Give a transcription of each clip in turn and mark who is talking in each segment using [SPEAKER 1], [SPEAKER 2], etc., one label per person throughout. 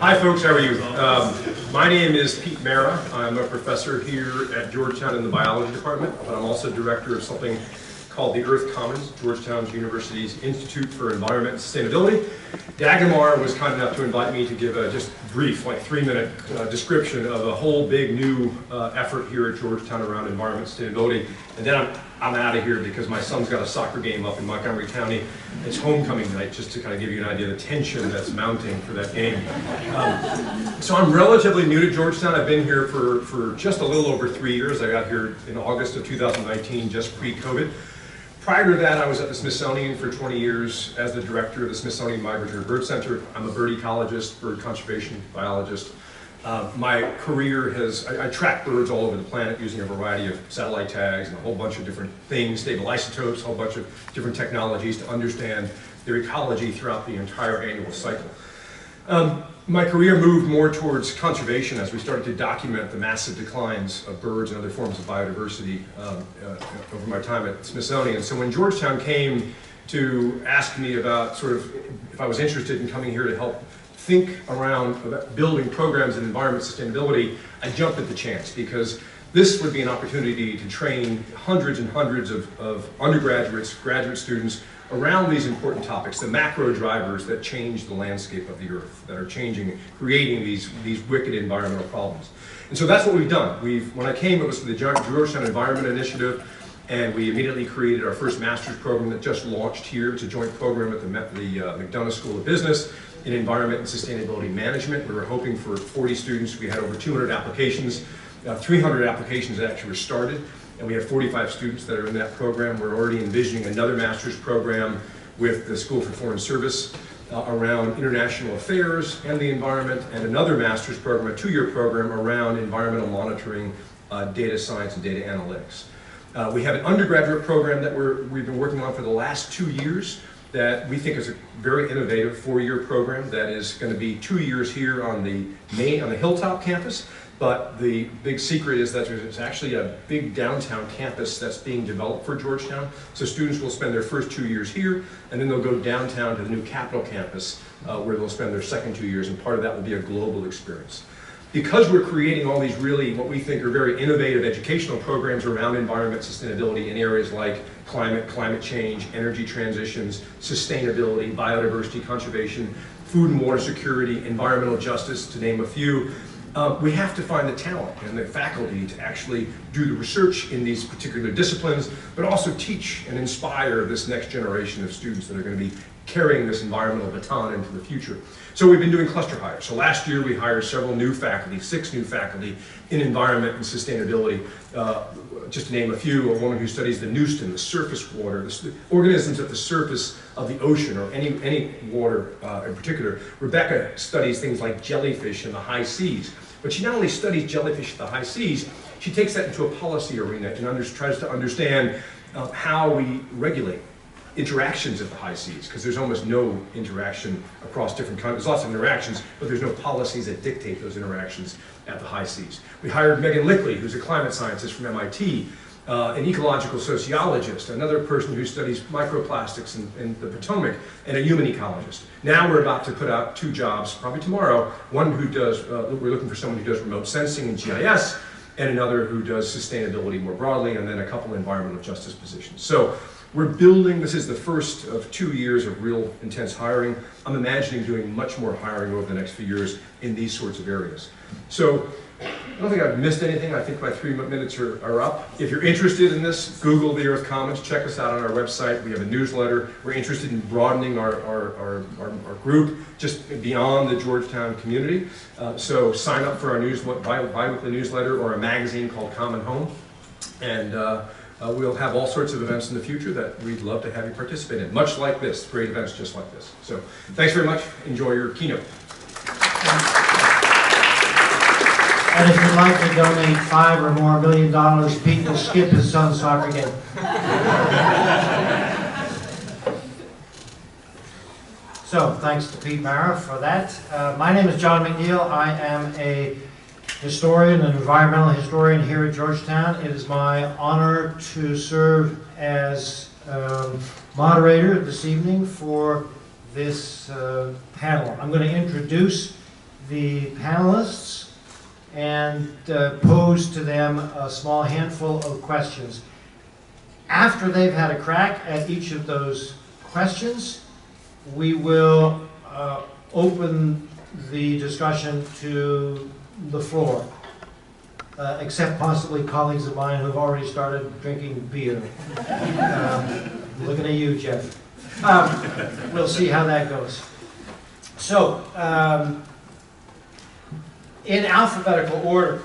[SPEAKER 1] Hi folks, how are you? My name is Pete Mara. I'm a professor here at Georgetown in the biology department, but I'm also director of something called the Earth Commons, Georgetown University's Institute for Environment and Sustainability. Dagmar was kind enough to invite me to give a just brief, like 3-minute description of a whole big new effort here at Georgetown around environment and sustainability. And then I'm out of here because my son's got a soccer game up in Montgomery County. It's homecoming night, just to kind of give you an idea of the tension that's mounting for that game. So I'm relatively new to Georgetown. I've been here for just a little over 3 years. I got here in August of 2019, just pre-COVID. Prior to that, I was at the Smithsonian for 20 years as the director of the Smithsonian Migratory Bird Center. I'm a bird ecologist, bird conservation biologist. My career I track birds all over the planet using a variety of satellite tags and a whole bunch of different things, stable isotopes, a whole bunch of different technologies to understand their ecology throughout the entire annual cycle. My career moved more towards conservation as we started to document the massive declines of birds and other forms of biodiversity over my time at Smithsonian. So when Georgetown came to ask me about sort of if I was interested in coming here to help think around about building programs in environment sustainability, I jumped at the chance because this would be an opportunity to train hundreds and hundreds of undergraduates, graduate students around these important topics, the macro drivers that change the landscape of the Earth, that are changing, creating these wicked environmental problems. And so that's what we've done. When I came, it was the Georgetown Environment Initiative, and we immediately created our first master's program that just launched here. It's a joint program at the McDonough School of Business in Environment and Sustainability Management. We were hoping for 40 students. We had over 200 applications. 300 applications actually were started, and we have 45 students that are in that program. We're already envisioning another master's program with the School for Foreign Service around international affairs and the environment, and another master's program, a 2-year program around environmental monitoring, data science, and data analytics. We have an undergraduate program that we've been working on for the last 2 years that we think is a very innovative 4-year program that is going to be 2 years here on the Hilltop campus. But the big secret is that there's actually a big downtown campus that's being developed for Georgetown. So students will spend their first 2 years here, and then they'll go downtown to the new Capitol campus where they'll spend their second 2 years, and part of that will be a global experience. Because we're creating all these really, what we think are very innovative educational programs around environment sustainability in areas like climate change, energy transitions, sustainability, biodiversity conservation, food and water security, environmental justice, to name a few, we have to find the talent and the faculty to actually do the research in these particular disciplines, but also teach and inspire this next generation of students that are going to be carrying this environmental baton into the future. So we've been doing cluster hires. So last year we hired several new faculty, 6 new faculty in environment and sustainability. Just to name a few, a woman who studies the Newston, the surface water, the organisms at the surface of the ocean or any water in particular. Rebecca studies things like jellyfish in the high seas. But she not only studies jellyfish in the high seas, she takes that into a policy arena and tries to understand how we regulate interactions at the high seas, because there's almost no interaction across different countries. There's lots of interactions, but there's no policies that dictate those interactions at the high seas. We hired Megan Lickley, who's a climate scientist from MIT, an ecological sociologist, another person who studies microplastics in the Potomac, and a human ecologist. Now we're about to put out 2 jobs, probably tomorrow, one who does, we're looking for someone who does remote sensing and GIS, and another who does sustainability more broadly, and then a couple environmental justice positions. So we're building, this is the first of 2 years of real intense hiring. I'm imagining doing much more hiring over the next few years in these sorts of areas. So I don't think I've missed anything. I think my 3 minutes are up. If you're interested in this, Google the Earth Commons, check us out on our website. We have a newsletter. We're interested in broadening our group just beyond the Georgetown community. So sign up for our bi-weekly newsletter or a magazine called Common Home. And we'll have all sorts of events in the future that we'd love to have you participate in, much like this, great events just like this. So thanks very much. Enjoy your keynote.
[SPEAKER 2] And if you'd like to donate $5 or more million, Pete will skip his son's soccer game. So thanks to Pete Mara for that. My name is John Mcneil. I am a historian, an environmental historian here at Georgetown. It is my honor to serve as moderator this evening for this panel. I'm going to introduce the panelists and pose to them a small handful of questions. After they've had a crack at each of those questions, we will open the discussion to the floor, except possibly colleagues of mine who have already started drinking beer. Looking at you, Jeff. We'll see how that goes. So, in alphabetical order,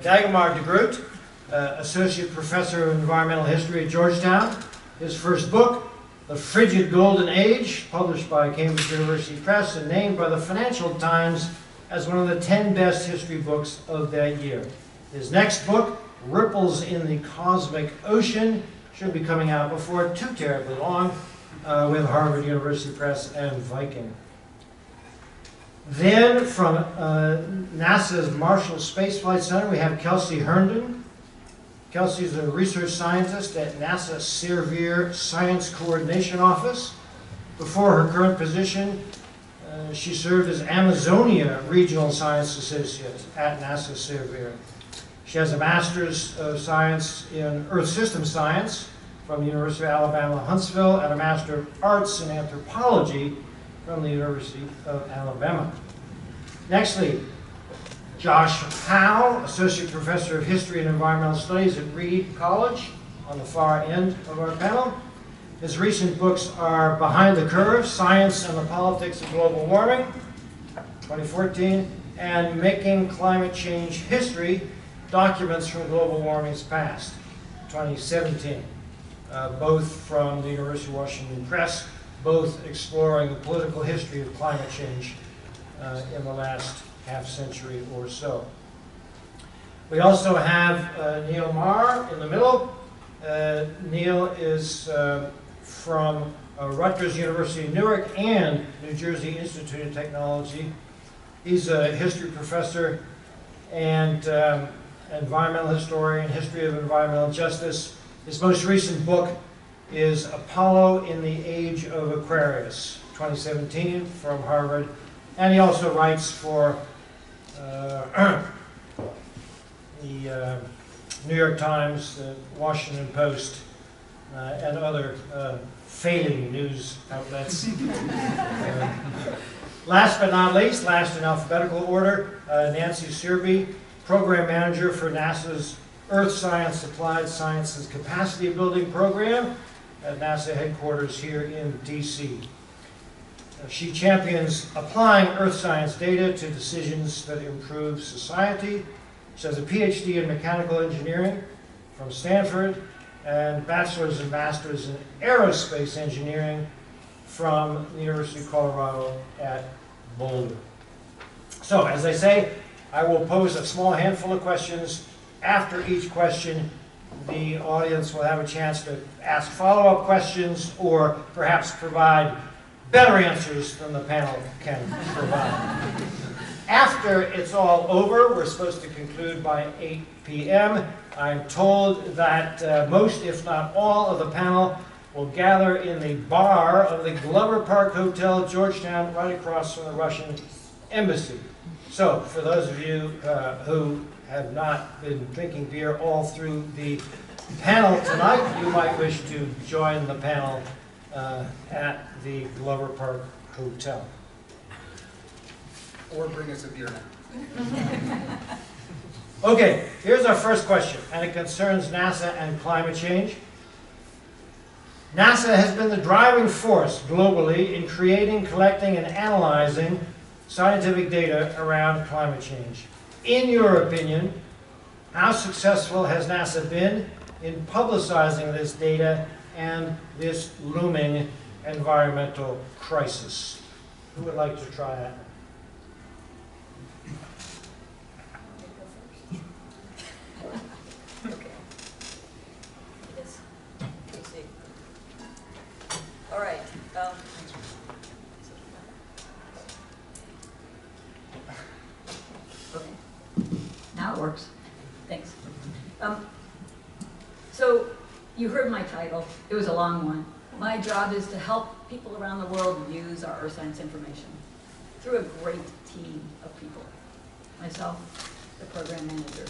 [SPEAKER 2] Dagmar de Groot, Associate Professor of Environmental History at Georgetown. His first book, The Frigid Golden Age, published by Cambridge University Press and named by the Financial Times as one of the 10 best history books of that year. His next book, Ripples in the Cosmic Ocean, should be coming out before too terribly long with Harvard University Press and Viking. Then from NASA's Marshall Space Flight Center, we have Kelsey Herndon. Kelsey is a research scientist at NASA Cerby Science Coordination Office. Before her current position, she served as Amazonia Regional Science Associate at NASA Cerby. She has a Master's of Science in Earth System Science from the University of Alabama, Huntsville, and a Master of Arts in Anthropology from the University of Alabama. Nextly, Josh Howe, Associate Professor of History and Environmental Studies at Reed College, on the far end of our panel. His recent books are Behind the Curve, Science and the Politics of Global Warming, 2014, and Making Climate Change History, Documents from Global Warming's Past, 2017. Both from the University of Washington Press, both exploring the political history of climate change in the last half century or so. We also have Neil Marr in the middle. Neil is from Rutgers University in Newark and New Jersey Institute of Technology. He's a history professor and environmental historian, history of environmental justice. His most recent book is Apollo in the Age of Aquarius, 2017, from Harvard. And he also writes for the New York Times, the Washington Post, and other failing news outlets. Last but not least, last in alphabetical order, Nancy Cerby, Program Manager for NASA's Earth Science Applied Sciences Capacity Building Program at NASA headquarters here in DC. She champions applying earth science data to decisions that improve society. She has a PhD in mechanical engineering from Stanford and bachelor's and master's in aerospace engineering from the University of Colorado at Boulder. So, as I say, I will pose a small handful of questions. After each question, the audience will have a chance to ask follow-up questions or perhaps provide better answers than the panel can provide. After it's all over, we're supposed to conclude by 8 p.m. I'm told that most, if not all, of the panel will gather in the bar of the Glover Park Hotel, Georgetown, right across from the Russian Embassy. So, for those of you who have not been drinking beer all through the panel tonight, you might wish to join the panel at the Glover Park Hotel.
[SPEAKER 3] Or bring us a beer now.
[SPEAKER 2] Okay, here's our first question, and it concerns NASA and climate change. NASA has been the driving force globally in creating, collecting, and analyzing scientific data around climate change. In your opinion, how successful has NASA been in publicizing this data and this looming environmental crisis? Who would like to try that?
[SPEAKER 4] Okay. Yes. Casey. All right. Now it works. Thanks. So you heard my title. It was a long one. My job is to help people around the world use our earth science information. through a great team of people. Myself, the program manager.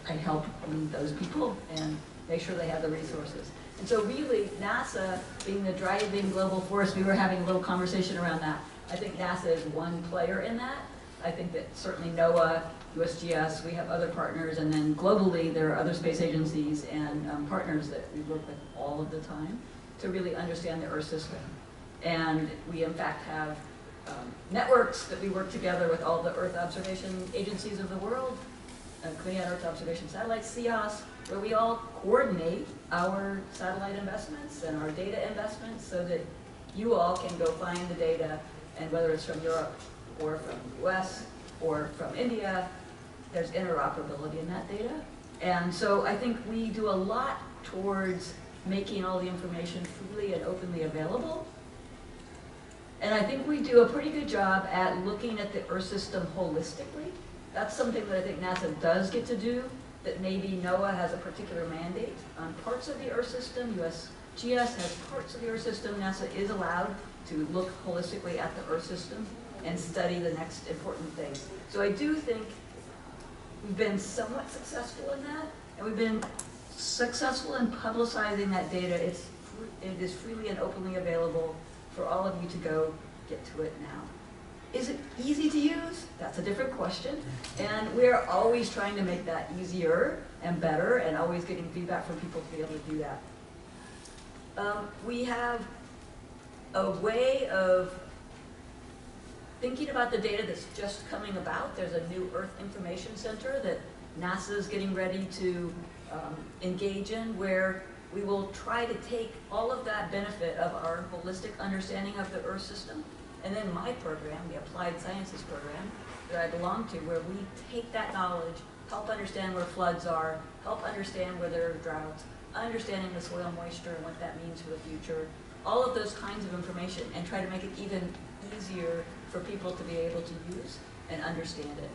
[SPEAKER 4] I help lead those people and make sure they have the resources. And so really, NASA being the driving global force, we were having a little conversation around that. I think NASA is one player in that. I think that certainly NOAA, USGS, we have other partners, and then globally there are other space agencies and partners that we work with all of the time to really understand the Earth system. And we in fact have networks that we work together with all the Earth observation agencies of the world, including Earth observation satellites, CEOS, where we all coordinate our satellite investments and our data investments so that you all can go find the data, and whether it's from Europe or from the US or from India, there's interoperability in that data. And so I think we do a lot towards making all the information freely and openly available. And I think we do a pretty good job at looking at the Earth system holistically. That's something that I think NASA does get to do, that maybe NOAA has a particular mandate on parts of the Earth system. USGS has parts of the Earth system. NASA is allowed to look holistically at the Earth system and study the next important things. So I do think we've been somewhat successful in that, and we've been successful in publicizing that data. It is freely and openly available for all of you to go get to it now. Is it easy to use? That's a different question. And we're always trying to make that easier and better, and always getting feedback from people to be able to do that. We have a way of thinking about the data that's just coming about. There's a new Earth Information Center that NASA is getting ready to engage in, where we will try to take all of that benefit of our holistic understanding of the Earth system, and then my program, the Applied Sciences program that I belong to, where we take that knowledge, help understand where floods are, help understand where there are droughts, understanding the soil moisture and what that means for the future, all of those kinds of information, and try to make it even easier for people to be able to use and understand it.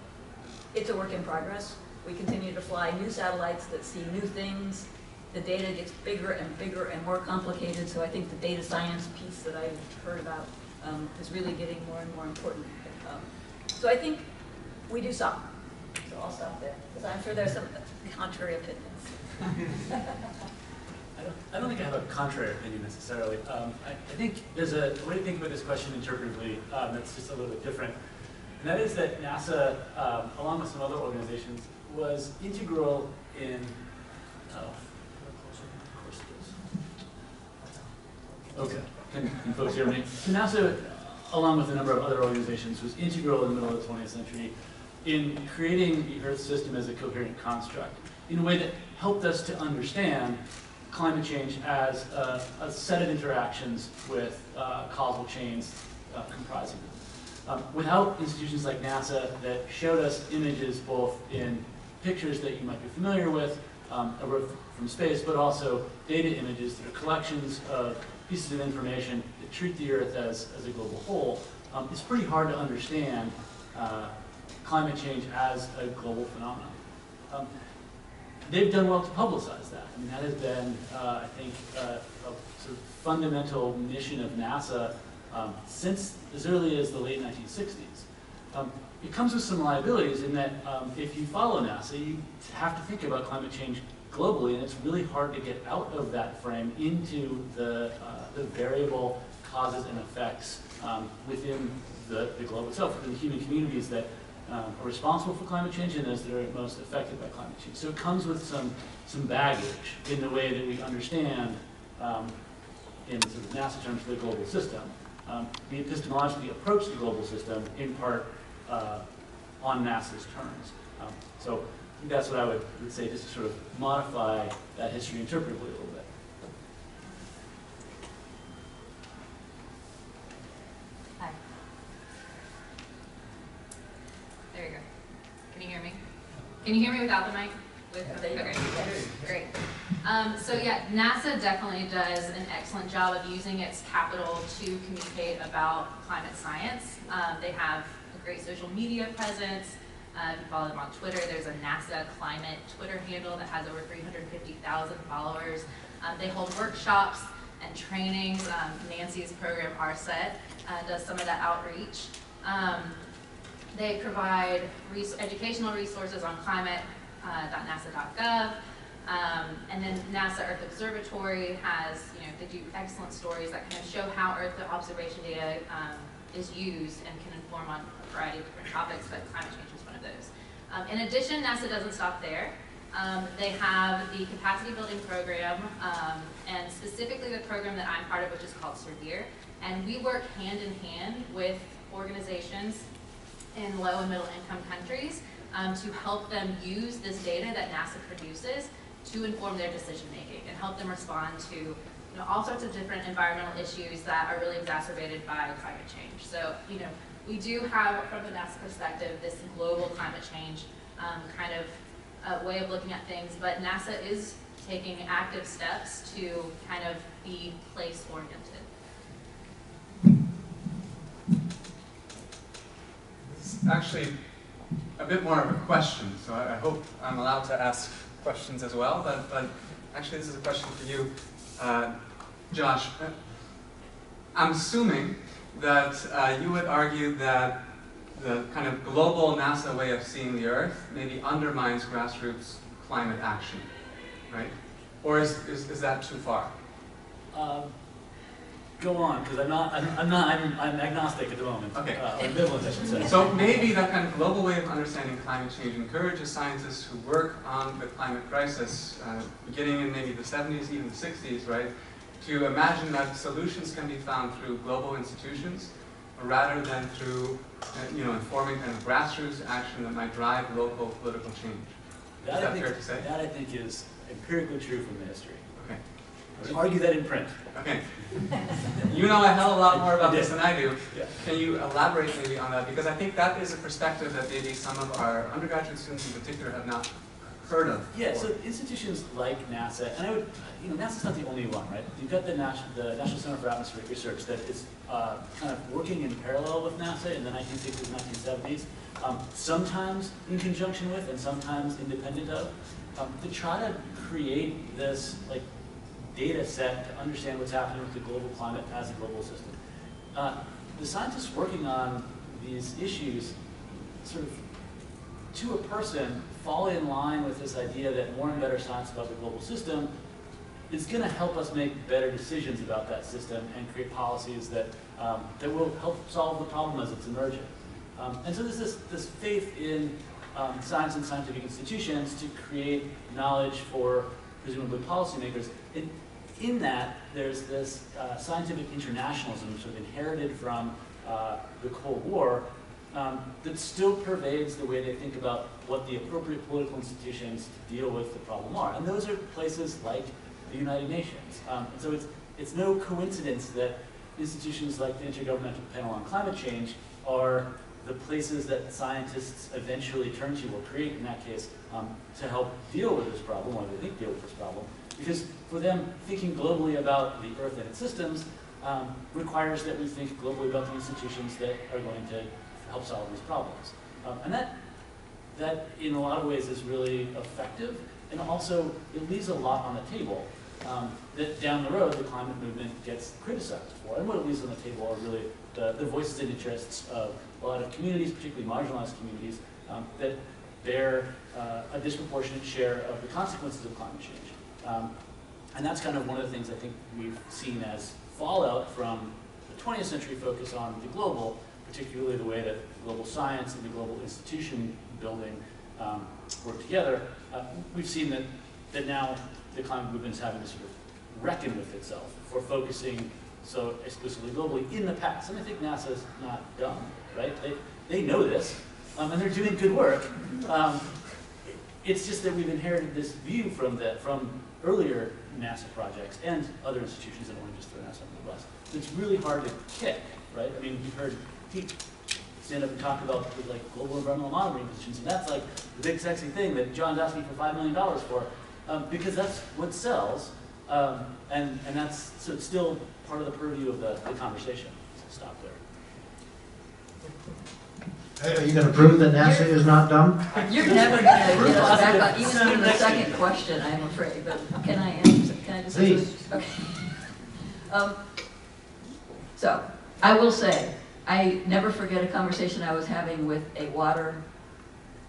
[SPEAKER 4] It's a work in progress. We continue to fly new satellites that see new things. The data gets bigger and more complicated, so I think the data science piece that I've heard about is really getting more and more important. So I think we do some. So I'll stop there, because I'm sure there's some contrary opinions.
[SPEAKER 5] I don't think I have a contrary opinion necessarily. I think there's a way to think about this question interpretively that's just a little bit different. And that is that NASA, along with some other organizations, was integral in, okay, can folks hear me? So NASA, along with a number of other organizations, was integral in the middle of the 20th century in creating the Earth system as a coherent construct in a way that helped us to understand climate change as a set of interactions with causal chains comprising them. Without institutions like NASA that showed us images both in pictures that you might be familiar with from space, but also data images that are collections of pieces of information that treat the Earth as a global whole, it's pretty hard to understand climate change as a global phenomenon. They've done well to publicize that. I mean, that has been, I think, a sort of fundamental mission of NASA since as early as the late 1960s. It comes with some liabilities in that if you follow NASA, you have to think about climate change globally, and it's really hard to get out of that frame into the variable causes and effects within the globe itself, within the human communities that are responsible for climate change and those that are most affected by climate change. So it comes with some baggage in the way that we understand, in sort of NASA terms, the global system. We epistemologically approach the global system in part on NASA's terms. So I think that's what I would say, just to sort of modify that history interpretively a little bit.
[SPEAKER 6] Hi. There you go. Can you hear me? Can you hear me without the mic? Okay, great. So yeah, NASA definitely does an excellent job of using its capital to communicate about climate science. They have a great social media presence. If you follow them on Twitter, there's a NASA Climate Twitter handle that has over 350,000 followers. They hold workshops and trainings. Nancy's program, RSET, does some of that outreach. They provide educational resources on climate.nasa.gov. And then NASA Earth Observatory has, they do excellent stories that kind of show how Earth observation data is used and can inform on a variety of different topics, but climate change is one of those. In addition, NASA doesn't stop there. They have the capacity building program, and specifically the program that I'm part of, which is called Cerby. And we work hand in hand with organizations in low and middle income countries to help them use this data that NASA produces to inform their decision making and help them respond to all sorts of different environmental issues that are really exacerbated by climate change. So, we do have, from the NASA perspective, this global climate change kind of way of looking at things, but NASA is taking active steps to kind of be place-oriented.
[SPEAKER 3] It's actually a bit more of a question, so I hope I'm allowed to ask questions as well, but actually this is a question for you, Josh. I'm assuming that you would argue that the kind of global NASA way of seeing the Earth maybe undermines grassroots climate action, right? Or is that too far?
[SPEAKER 5] Go on, because I'm agnostic at the moment.
[SPEAKER 3] Okay.
[SPEAKER 5] Ambivalent, I should say.
[SPEAKER 3] So maybe that kind of global way of understanding climate change encourages scientists who work on the climate crisis, beginning in maybe the 70s, even the 60s, right, to imagine that solutions can be found through global institutions rather than through, informing kind of grassroots action that might drive local political change. Is that fair to say?
[SPEAKER 5] That I think is empirically true from the history.
[SPEAKER 3] Okay.
[SPEAKER 5] I would argue that in print.
[SPEAKER 3] Okay. You know a hell of a lot more about this than I do.
[SPEAKER 5] Yeah.
[SPEAKER 3] Can you elaborate maybe on that? Because I think that is a perspective that maybe some of our undergraduate students in particular have not heard of.
[SPEAKER 5] Yeah, so institutions like NASA, and I would, NASA's not the only one, right? You've got the National Center for Atmospheric Research that is kind of working in parallel with NASA in the 1960s and 1970s, sometimes in conjunction with and sometimes independent of, to try to create this data set to understand what's happening with the global climate as a global system. The scientists working on these issues sort of, to a person, fall in line with this idea that more and better science about the global system is going to help us make better decisions about that system and create policies that will help solve the problem as it's emerging. And so there's this faith in science and scientific institutions to create knowledge for presumably policymakers. In that, there's this scientific internationalism sort of inherited from the Cold War that still pervades the way they think about what the appropriate political institutions to deal with the problem are. And those are places like the United Nations. And so it's no coincidence that institutions like the Intergovernmental Panel on Climate Change are the places that scientists eventually turn to, or create in that case, to help deal with this problem, or they think deal with this problem. Because for them, thinking globally about the Earth and its systems requires that we think globally about the institutions that are going to help solve these problems. And that in a lot of ways is really effective, and also it leaves a lot on the table that down the road the climate movement gets criticized for. And what it leaves on the table are really the voices and interests of a lot of communities, particularly marginalized communities, that bear a disproportionate share of the consequences of climate change. And that's kind of one of the things I think we've seen as fallout from the 20th century focus on the global, particularly the way that global science and the global institution building work together. We've seen that now the climate movement is having to sort of reckon with itself for focusing so exclusively globally in the past. And I think NASA's not dumb, right? They know this, and they're doing good work. It's just that we've inherited this view from earlier NASA projects and other institutions, and I want to just throw NASA under the bus. It's really hard to kick, right? I mean, you've heard Pete stand up and talk about global environmental monitoring positions, and that's like the big sexy thing that John's asking for $5 million for, because that's what sells, and that's, so it's still part of the purview of the conversation. So stop there.
[SPEAKER 2] Are you going to prove that NASA is not dumb?
[SPEAKER 4] You're never going to get us back on even on the second question, I'm afraid, but can I answer? Can I just
[SPEAKER 2] Please.
[SPEAKER 4] Okay. So, I will say, I never forget a conversation I was having with a water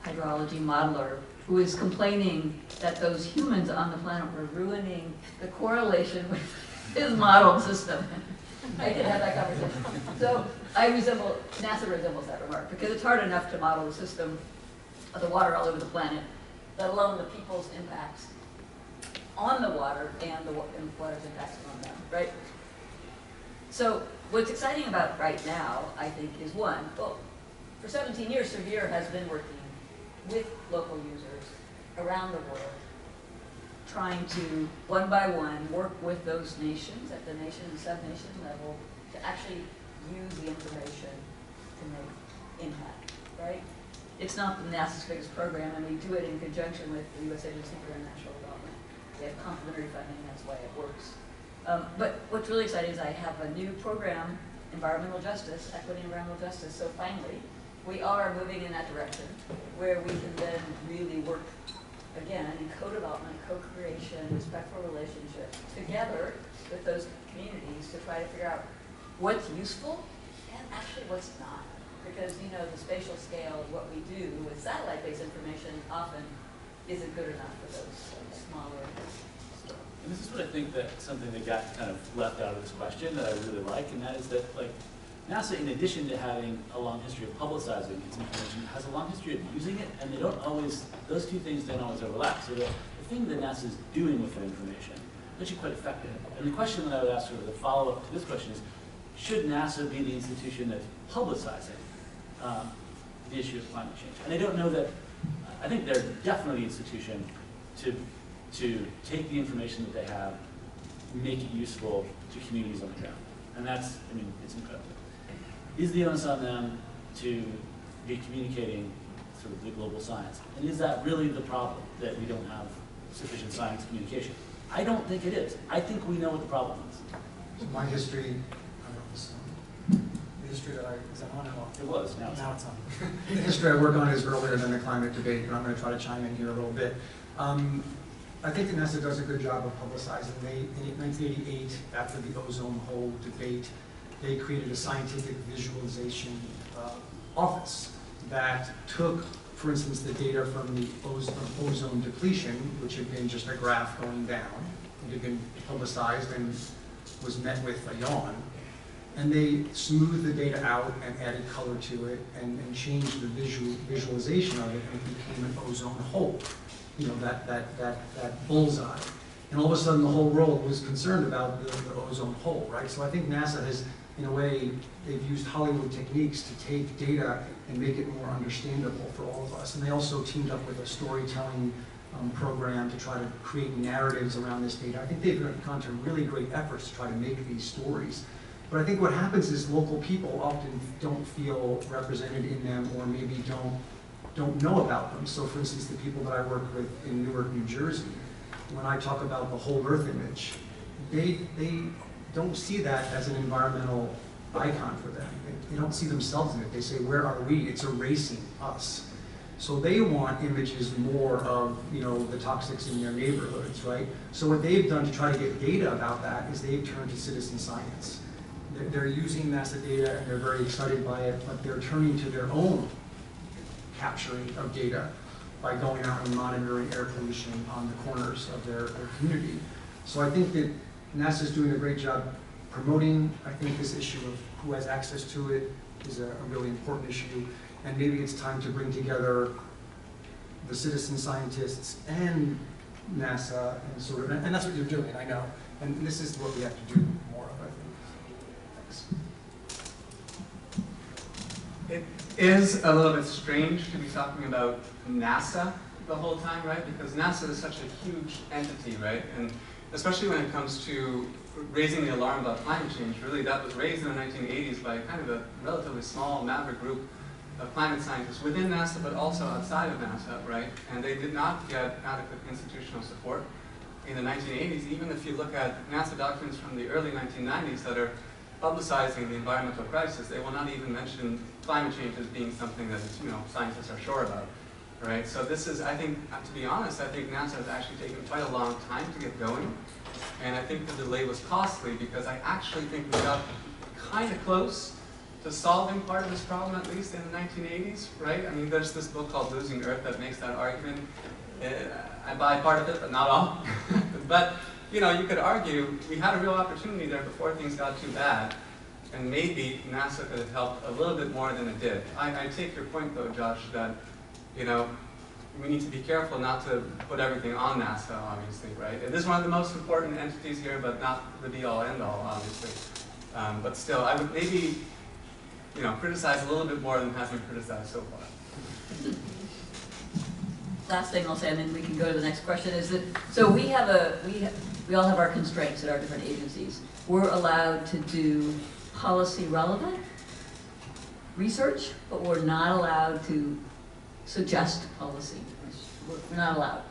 [SPEAKER 4] hydrology modeler who was complaining that those humans on the planet were ruining the correlation with his modeled system. I did have that conversation. So NASA resembles that remark, because it's hard enough to model the system of the water all over the planet, let alone the people's impacts on the water and the water's impacts on them, right? So what's exciting about right now, I think, is one, well, for 17 years, Severe has been working with local users around the world, trying to, one by one, work with those nations at the nation and sub-nation level to actually use the information to make impact, right? It's not NASA's biggest program, and we do it in conjunction with the U.S. Agency for International Development. We have complementary funding, that's why it works. But what's really exciting is I have a new program, environmental justice, equity and environmental justice. So finally, we are moving in that direction, where we can then really work, again, in co-development, co-creation, respectful relationships, together with those communities to try to figure out what's useful and actually what's not. Because, you know, the spatial scale of what we do with satellite-based information often isn't good enough for those smaller.
[SPEAKER 5] And this is what I think that something that got kind of left out of this question that I really like, and that is that, like, NASA, in addition to having a long history of publicizing its information, has a long history of using it, and they don't always, those two things don't always overlap. So the thing that NASA is doing with that information is actually quite effective. And the question that I would ask, sort of the follow-up to this question is, should NASA be the institution that's publicizing the issue of climate change? And I don't know that, I think they're definitely the institution to take the information that they have, make it useful to communities on the ground. And that's, I mean, it's incredible. Is the onus on them to be communicating sort of the global science? And is that really the problem, that we don't have sufficient science communication? I don't think it is. I think we know what the problem is.
[SPEAKER 7] My history, the history that is that on and off?
[SPEAKER 5] It was, now it's
[SPEAKER 7] Now it's on. The history I work on is earlier than the climate debate, but I'm going to try to chime in here a little bit. I think that NASA does a good job of publicizing. In 1988, after the ozone hole debate, they created a scientific visualization office that took, for instance, the data from the ozone depletion, which had been just a graph going down. It had been publicized and was met with a yawn. And they smoothed the data out and added color to it and changed the visualization of it, and it became an ozone hole. You know, that bullseye. And all of a sudden the whole world was concerned about the ozone hole, right? So I think NASA has, in a way, they've used Hollywood techniques to take data and make it more understandable for all of us. And they also teamed up with a storytelling program to try to create narratives around this data. I think they've gone to really great efforts to try to make these stories. But I think what happens is local people often don't feel represented in them, or maybe don't know about them. So for instance, the people that I work with in Newark, New Jersey, when I talk about the whole Earth image, they don't see that as an environmental icon for them. They don't see themselves in it. They say, where are we? It's erasing us. So they want images more of, you know, the toxics in their neighborhoods, right? So what they've done to try to get data about that is they've turned to citizen science. They're using NASA data and they're very excited by it, but they're turning to their own capturing of data by going out and monitoring air pollution on the corners of their community. So I think that NASA is doing a great job promoting. I think this issue of who has access to it is a really important issue, and maybe it's time to bring together the citizen scientists and NASA and sort of, and that's what you're doing, I know. And this is what we have to do more of, I think. Thanks.
[SPEAKER 3] It is a little bit strange to be talking about NASA the whole time, right? Because NASA is such a huge entity, right? And especially when it comes to raising the alarm about climate change, really that was raised in the 1980s by kind of a relatively small maverick group of climate scientists within NASA, but also outside of NASA, right? And they did not get adequate institutional support in the 1980s. Even if you look at NASA documents from the early 1990s that are publicizing the environmental crisis, they will not even mention climate change as being something that, you know, scientists are sure about, right? So this is, I think, to be honest, I think NASA has actually taken quite a long time to get going, and I think the delay was costly because I actually think we got kind of close to solving part of this problem, at least in the 1980s, right? I mean, there's this book called Losing Earth that makes that argument. I buy part of it, but not all. But, you know, you could argue we had a real opportunity there before things got too bad, and maybe NASA could have helped a little bit more than it did. I take your point, though, Josh, that, you know, we need to be careful not to put everything on NASA, obviously, right? It is one of the most important entities here, but not the be-all, end-all, obviously. But still, I would maybe, you know, criticize a little bit more than has been criticized so far.
[SPEAKER 4] Last thing I'll say, and then we can go to the next question, is that, so we all have our constraints at our different agencies. We're allowed to do policy relevant research, but we're not allowed to suggest policy. We're not allowed.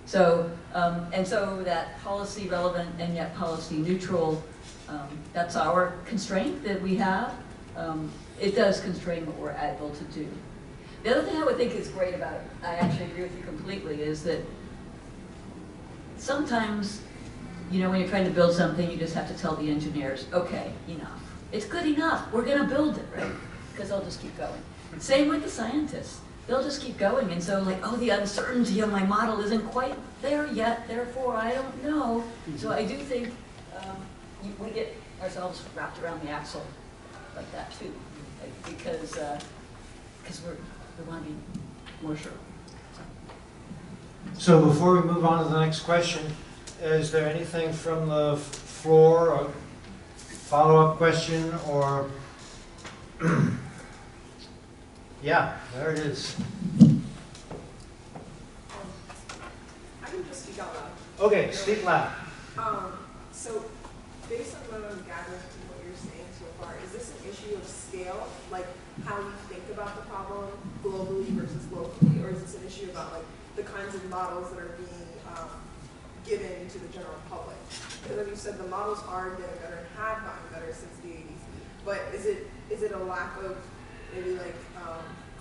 [SPEAKER 4] So, and so that policy relevant and yet policy neutral, that's our constraint that we have. It does constrain what we're able to do. The other thing I would think is great about it, I actually agree with you completely, is that sometimes, you know, when you're trying to build something, you just have to tell the engineers, okay, enough. It's good enough. We're going to build it, right? Because they'll just keep going. Same with the scientists. They'll just keep going. And so, like, oh, the uncertainty of my model isn't quite there yet, therefore I don't know. So I do think we get ourselves wrapped around the axle like that, too. Like, because we want to be more sure.
[SPEAKER 2] So before we move on to the next question, is there anything from the floor, or follow-up question, or yeah, there it is.
[SPEAKER 8] I can just speak out loud.
[SPEAKER 2] Okay, speak loud.
[SPEAKER 8] So based on what I'm gathering from what you're saying so far, is this an issue of scale, like how we think about the problem globally versus locally, or is this an issue about like the kinds of models that are being given to the general public? Because as you said, the models are getting better and have gotten better since the 80s. But is it a lack of maybe like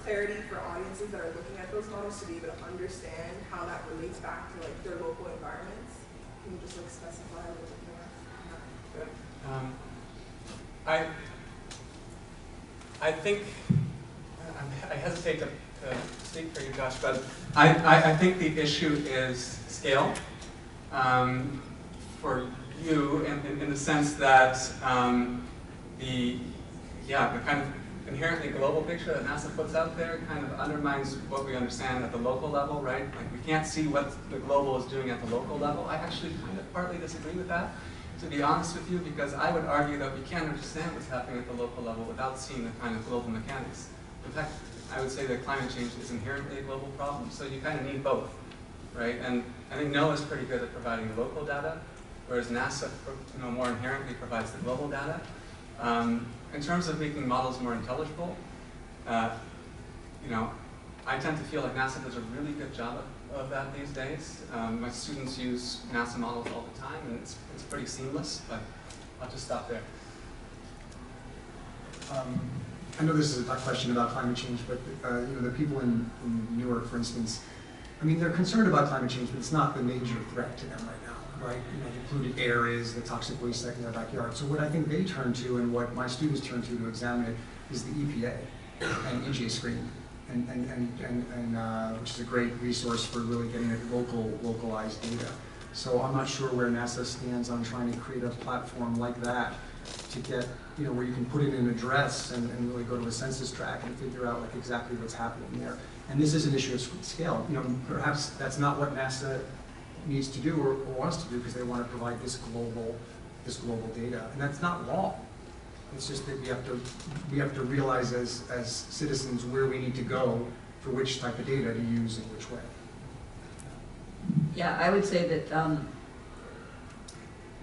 [SPEAKER 8] clarity for audiences that are looking at those models to be able to understand how that relates back to like their local environments? Can you just like specify a little bit more?
[SPEAKER 3] I think, I hesitate to speak for you, Josh, but I think the issue is scale for you in the sense that the kind of inherently global picture that NASA puts out there kind of undermines what we understand at the local level, right? Like we can't see what the global is doing at the local level. I actually kind of partly disagree with that, to be honest with you, because I would argue that we can't understand what's happening at the local level without seeing the kind of global mechanics. In fact, I would say that climate change is inherently a global problem, so you kind of need both, right? And I think NOAA is pretty good at providing the local data, whereas NASA, you know, more inherently provides the global data. In terms of making models more intelligible, you know, I tend to feel like NASA does a really good job of that these days. My students use NASA models all the time, and it's pretty seamless, but I'll just stop there.
[SPEAKER 7] I know this is a question about climate change, but you know, the people in Newark, for instance, I mean, they're concerned about climate change, but it's not the major threat to them right now, right? You know, the polluted air is the toxic waste in their backyard. So what I think they turn to, and what my students turn to examine it, is the EPA and EJ screen, which is a great resource for really getting at localized data. So I'm not sure where NASA stands on trying to create a platform like that to get, you know, where you can put in an address and really go to a census tract and figure out like exactly what's happening there. And this is an issue of scale. You know, perhaps that's not what NASA needs to do or wants to do, because they want to provide this global data, and that's not law. It's just that we have to realize as citizens where we need to go for which type of data to use in which way.
[SPEAKER 4] Yeah, I would say that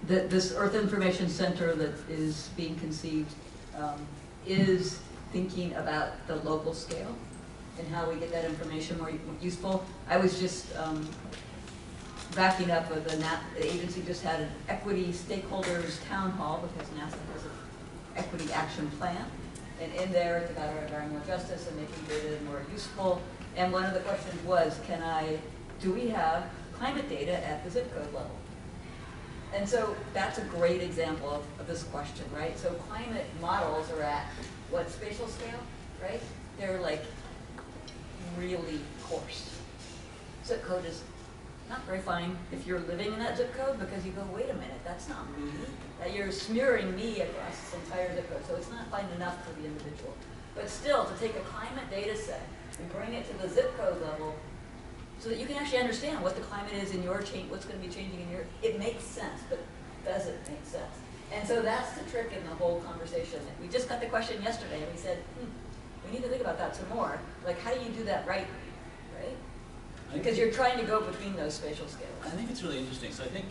[SPEAKER 4] that this Earth Information Center that is being conceived is thinking about the local scale and how we get that information more useful. I was just backing up with the agency just had an equity stakeholders town hall because NASA has an equity action plan. And in there, it's about environmental justice and making data more useful. And one of the questions was, do we have climate data at the zip code level? And so that's a great example of this question, right? So climate models are at what spatial scale, right? They're like really coarse. Zip code is not very fine if you're living in that zip code, because you go, wait a minute, that's not me. That you're smearing me across this entire zip code, so it's not fine enough for the individual. But still, to take a climate data set and bring it to the zip code level so that you can actually understand what the climate is in your change, what's going to be changing in your, it makes sense, but does it make sense? And so that's the trick in the whole conversation. We just got the question yesterday, and we said, we need to think about that some more. Like, how do you do that right? Because you're trying to go between those spatial scales.
[SPEAKER 5] I think it's really interesting. So I think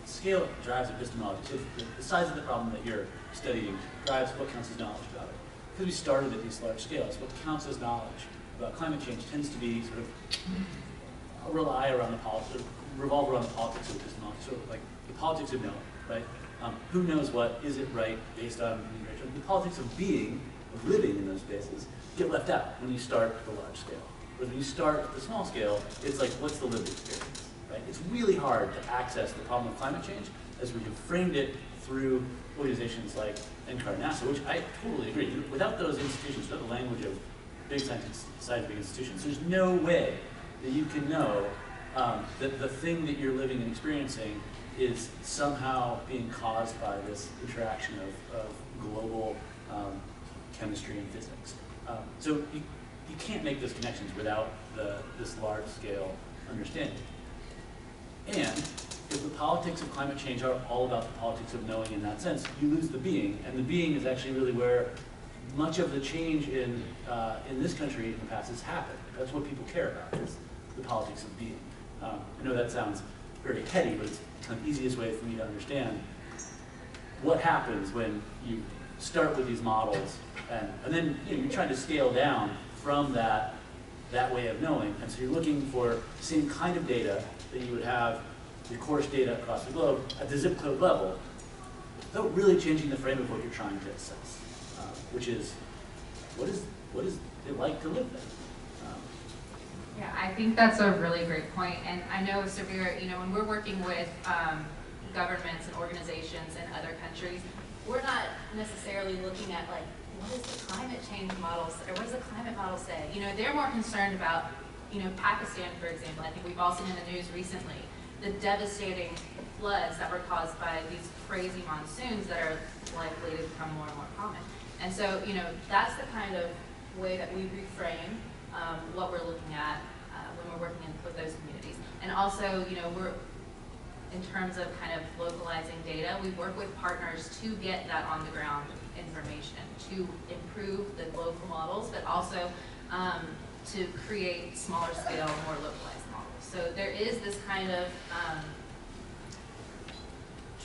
[SPEAKER 5] scale drives epistemology. So the size of the problem that you're studying drives what counts as knowledge about it. Because we started at these large scales, what counts as knowledge about climate change tends to be sort of revolve around the politics of epistemology, sort of like the politics of knowing, right? Who knows what? Is it right based on the politics of being, of living in those spaces, get left out when you start at the large scale. Whereas when you start at the small scale, it's like, what's the lived experience, right? It's really hard to access the problem of climate change as we have framed it through organizations like NCAR and NASA, which I totally agree. Without those institutions, without the language of big scientific institutions, there's no way that you can know that the thing that you're living and experiencing is somehow being caused by this interaction of global chemistry and physics. So you can't make those connections without this large-scale understanding. And if the politics of climate change are all about the politics of knowing in that sense, you lose the being, and the being is actually really where much of the change in this country in the past has happened. That's what people care about, is the politics of being. I know that sounds very heady, but it's kind of the easiest way for me to understand what happens when you start with these models, and then you're trying to scale down from that way of knowing, and so you're looking for the same kind of data that you would have, the coarse data across the globe, at the zip code level, without really changing the frame of what you're trying to assess, which is, what is it like to live there?
[SPEAKER 6] Yeah, I think that's a really great point. And I know, Severe, when we're working with governments and organizations in other countries, we're not necessarily looking at like, what is the climate change models, or what does the climate model say? They're more concerned about, Pakistan, for example. I think we've all seen in the news recently the devastating floods that were caused by these crazy monsoons that are likely to become more and more common. And so, that's the kind of way that we reframe what we're looking at when we're working with those communities. And also, we're, in terms of kind of localizing data, we work with partners to get that on the ground information, to improve the local models, but also to create smaller scale, more localized models. So there is this kind of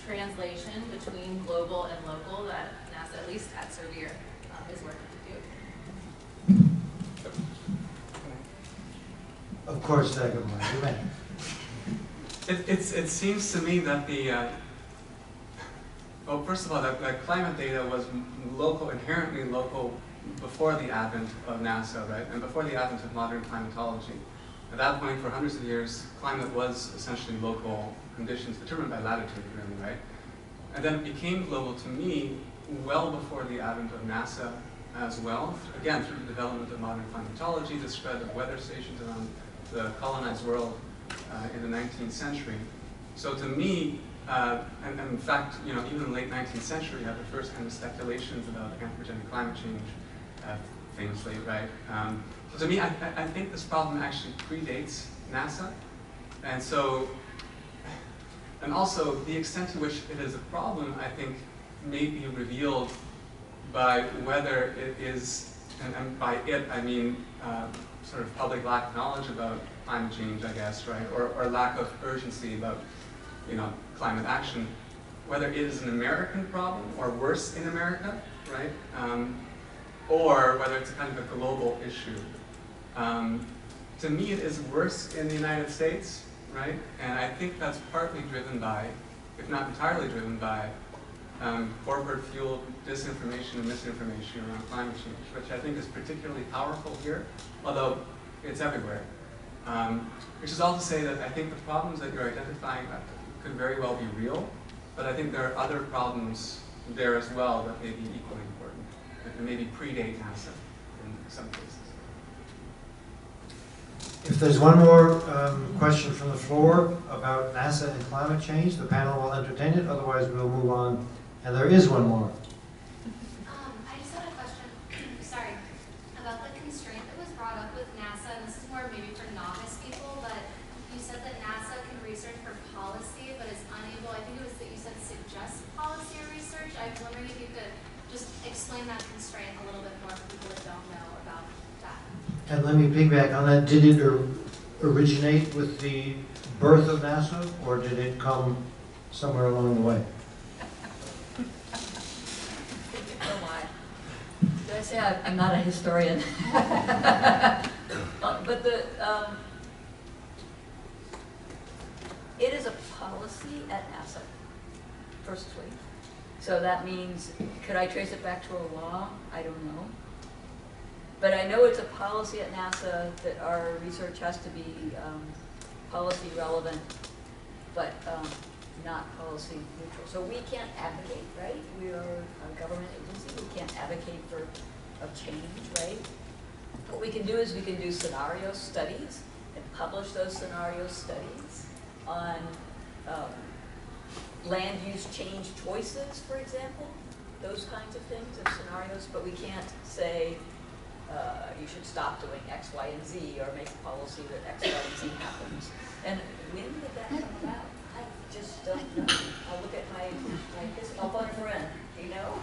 [SPEAKER 6] translation between global and local that NASA, at least at Cerby, is working to do.
[SPEAKER 2] Of course, good morning. Go ahead.
[SPEAKER 3] It seems to me that well, first of all, that climate data was local, inherently local, before the advent of NASA, right? And before the advent of modern climatology. At that point, for hundreds of years, climate was essentially local conditions determined by latitude, really, right? And then it became global, to me, well before the advent of NASA as well. Again, through the development of modern climatology, the spread of weather stations around the colonized world in the 19th century. So to me, and in fact, even in the late 19th century, you have the first kind of speculations about anthropogenic climate change, famously, right? So to me, I think this problem actually predates NASA. And so, and also the extent to which it is a problem, I think, may be revealed by whether it is, and by it, I mean sort of public lack of knowledge about climate change, I guess, right? Or lack of urgency about, climate action, whether it is an American problem or worse in America, right? Or whether it's kind of a global issue. To me, it is worse in the United States, right? And I think that's partly driven by, if not entirely driven by, corporate-fueled disinformation and misinformation around climate change, which I think is particularly powerful here, although it's everywhere. Which is all to say that I think the problems that you're identifying could very well be real, but I think there are other problems there as well that may be equally important, that maybe predate NASA in some cases.
[SPEAKER 2] If there's one more question from the floor about NASA and climate change, the panel will entertain it, otherwise we'll move on. And there is one more.
[SPEAKER 9] I just had a question, sorry, about the constraint that was brought up with NASA, and this is more maybe for novice people, but you said that NASA can research for policy, but is unable, I think it was that you said suggest policy or research. I was wondering if you could just explain that constraint a little bit more for people that don't know about that.
[SPEAKER 2] And let me piggyback on that. Did it originate with the birth of NASA, or did it come somewhere along the way?
[SPEAKER 4] Did I say I'm not a historian? But it is a policy at NASA, firstly. So that means, could I trace it back to a law? I don't know. But I know it's a policy at NASA that our research has to be policy relevant, but not policy neutral. So we can't advocate, right? We are a government agency. We can't advocate for a change, right? What we can do is we can do scenario studies and publish those scenario studies on land use change choices, for example, those kinds of things and scenarios, but we can't say you should stop doing X, Y, and Z, or make a policy that X, Y, and Z happens. And when did that come about? I just don't know. I'll look at my I'll phone a friend, you know?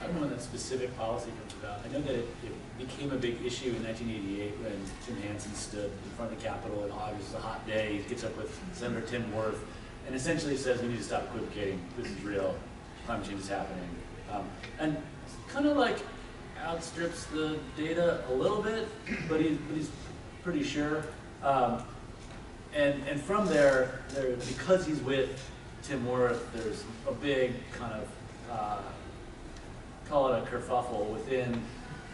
[SPEAKER 5] I don't know when that specific policy comes about. I know that it became a big issue in 1988 when Tim Hansen stood in front of the Capitol in August, a hot day. He gets up with Senator Tim Wirth and essentially says we need to stop equivocating. This is real. Climate change is happening. And kind of like outstrips the data a little bit, but he's pretty sure. And from there, because he's with Tim Wirth, there's a big kind of call it a kerfuffle within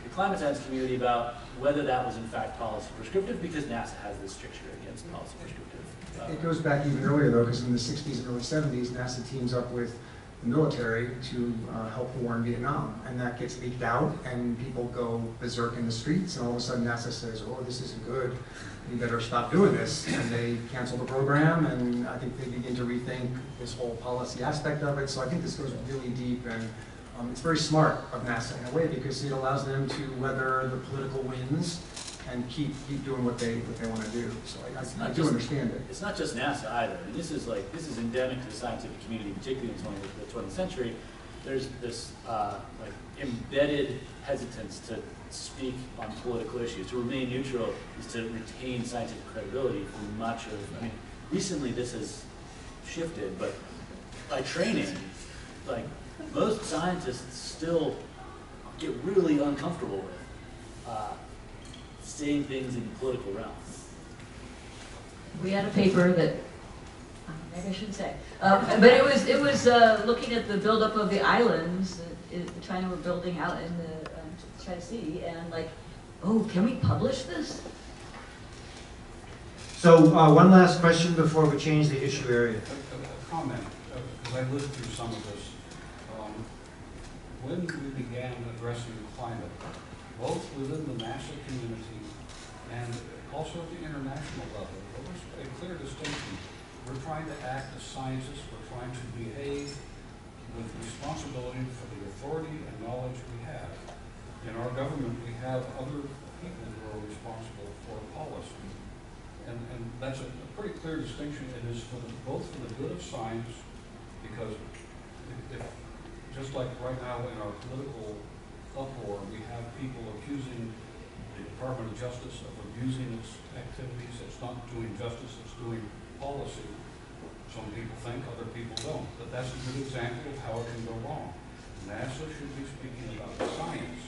[SPEAKER 5] the climate science community about whether that was in fact policy prescriptive, because NASA has this stricture against policy prescriptive.
[SPEAKER 7] It goes back even earlier though, because in the 60s and early 70s, NASA teams up with the military to help the war in Vietnam, and that gets leaked out, and people go berserk in the streets, and all of a sudden NASA says, "Oh, this isn't good. You better stop doing this," and they cancel the program, and I think they begin to rethink this whole policy aspect of it. So I think this goes really deep, and it's very smart of NASA in a way, because it allows them to weather the political winds and keep doing what they want to do. So I do understand it.
[SPEAKER 5] It's not just NASA either. I mean, this is endemic to the scientific community, particularly in the 20th century. There's this like embedded hesitance to speak on political issues. To remain neutral is to retain scientific credibility for much of. I mean, recently this has shifted, but by training, like most scientists still get really uncomfortable with saying things in the political realm.
[SPEAKER 4] We had a paper that, maybe I shouldn't say, but it was looking at the buildup of the islands that China were building out in the China Sea, and like, oh, can we publish this?
[SPEAKER 2] So one last question before we change the issue area.
[SPEAKER 10] A comment, because I lived through some of this. When we began addressing climate, both within the NASA community and also at the international level, there was a clear distinction. We're trying to act as scientists, we're trying to behave with responsibility for the authority and knowledge we have. In our government, we have other people who are responsible for policy. And that's a pretty clear distinction. It is both for the good of science, because if just like right now in our political uproar, we have people accusing the Department of Justice of abusing its activities. It's not doing justice, it's doing policy. Some people think, other people don't. But that's a good example of how it can go wrong. NASA should be speaking about science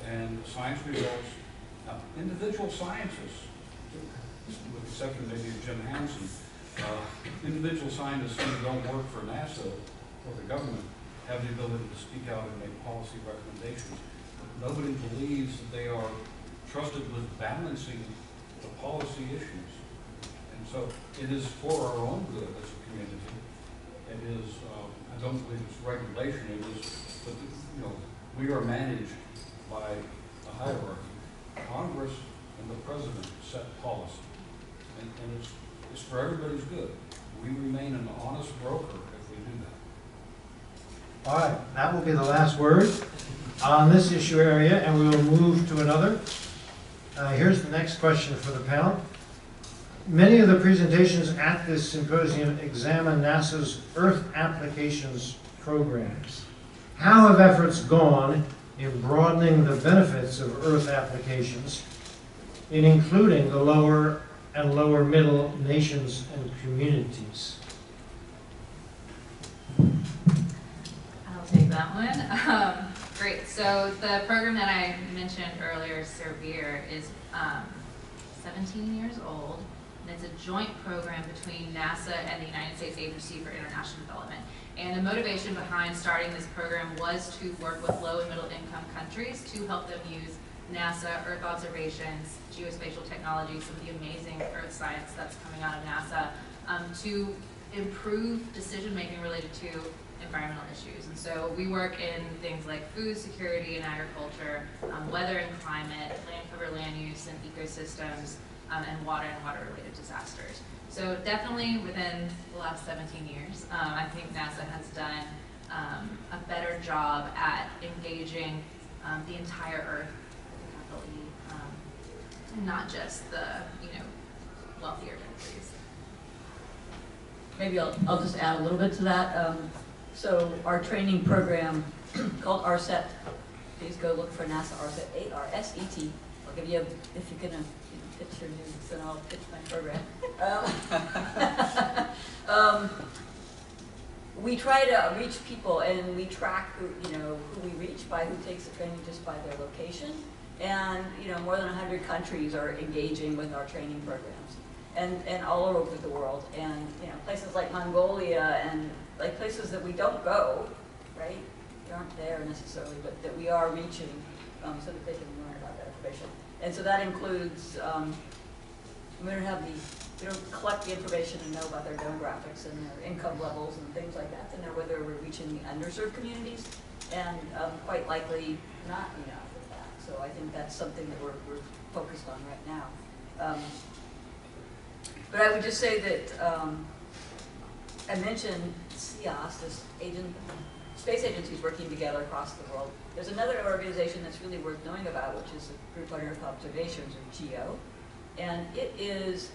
[SPEAKER 10] and science results. Now, individual scientists, with the exception maybe of Jim Hansen, individual scientists who don't work for NASA or the government have the ability to speak out and make policy recommendations. But nobody believes that they are trusted with balancing the policy issues. And And so it is for our own good as a community. It is, I don't believe it's regulation, it is, but, you know, we are managed by a hierarchy. Congress and the president set policy, and it's for everybody's good. We remain an honest broker if we do that.
[SPEAKER 2] All right, that will be the last word on this issue area, and we will move to another. Here's the next question for the panel. Many of the presentations at this symposium examine NASA's Earth applications programs. How have efforts gone in broadening the benefits of Earth applications, in including the lower and lower middle nations and communities?
[SPEAKER 6] I'll take that one. Great. So the program that I mentioned earlier, Cerby, is 17 years old, and it's a joint program between NASA and the United States Agency for International Development. And the motivation behind starting this program was to work with low and middle income countries to help them use NASA, Earth observations, geospatial technology, some of the amazing Earth science that's coming out of NASA, to improve decision-making related to environmental issues. And so we work in things like food security and agriculture, weather and climate, land cover, land use and ecosystems, and water-related disasters. So definitely within the last 17 years, I think NASA has done a better job at engaging the entire Earth, capital E, and not just the wealthier countries.
[SPEAKER 4] Maybe I'll just add a little bit to that. So our training program called RSET, please go look for NASA RSET, A-R-S-E-T. I'll give you, if you're gonna pitch your news, then I'll pitch my program. We try to reach people, and we track who we reach by who takes the training just by their location. And more than 100 countries are engaging with our training programs, and all over the world. And places like Mongolia and like places that we don't go, right? We aren't there necessarily, but that we are reaching so that they can learn about that information. And so that includes, we don't collect the information and know about their demographics and their income levels and things like that to know whether we're reaching the underserved communities, and quite likely not enough of that. So I think that's something that we're focused on right now. But I would just say that I mentioned SEAS, this space agencies working together across the world. There's another organization that's really worth knowing about, which is the Group on Earth Observations, or GEO. And it is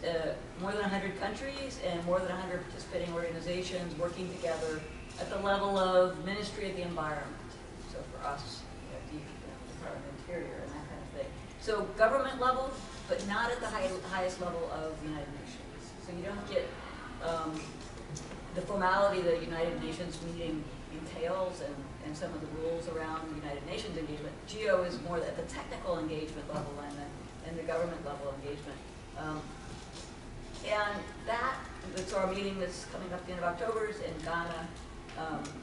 [SPEAKER 4] more than 100 countries and more than 100 participating organizations working together at the level of Ministry of the Environment. So for us, Department of Interior and that kind of thing. So government level, but not at the highest level of the United Nations. So you don't get the formality that a United Nations meeting entails and some of the rules around the United Nations engagement. GEO is more at the technical engagement level and the government level engagement. And that's our meeting that's coming up at the end of October is in Ghana.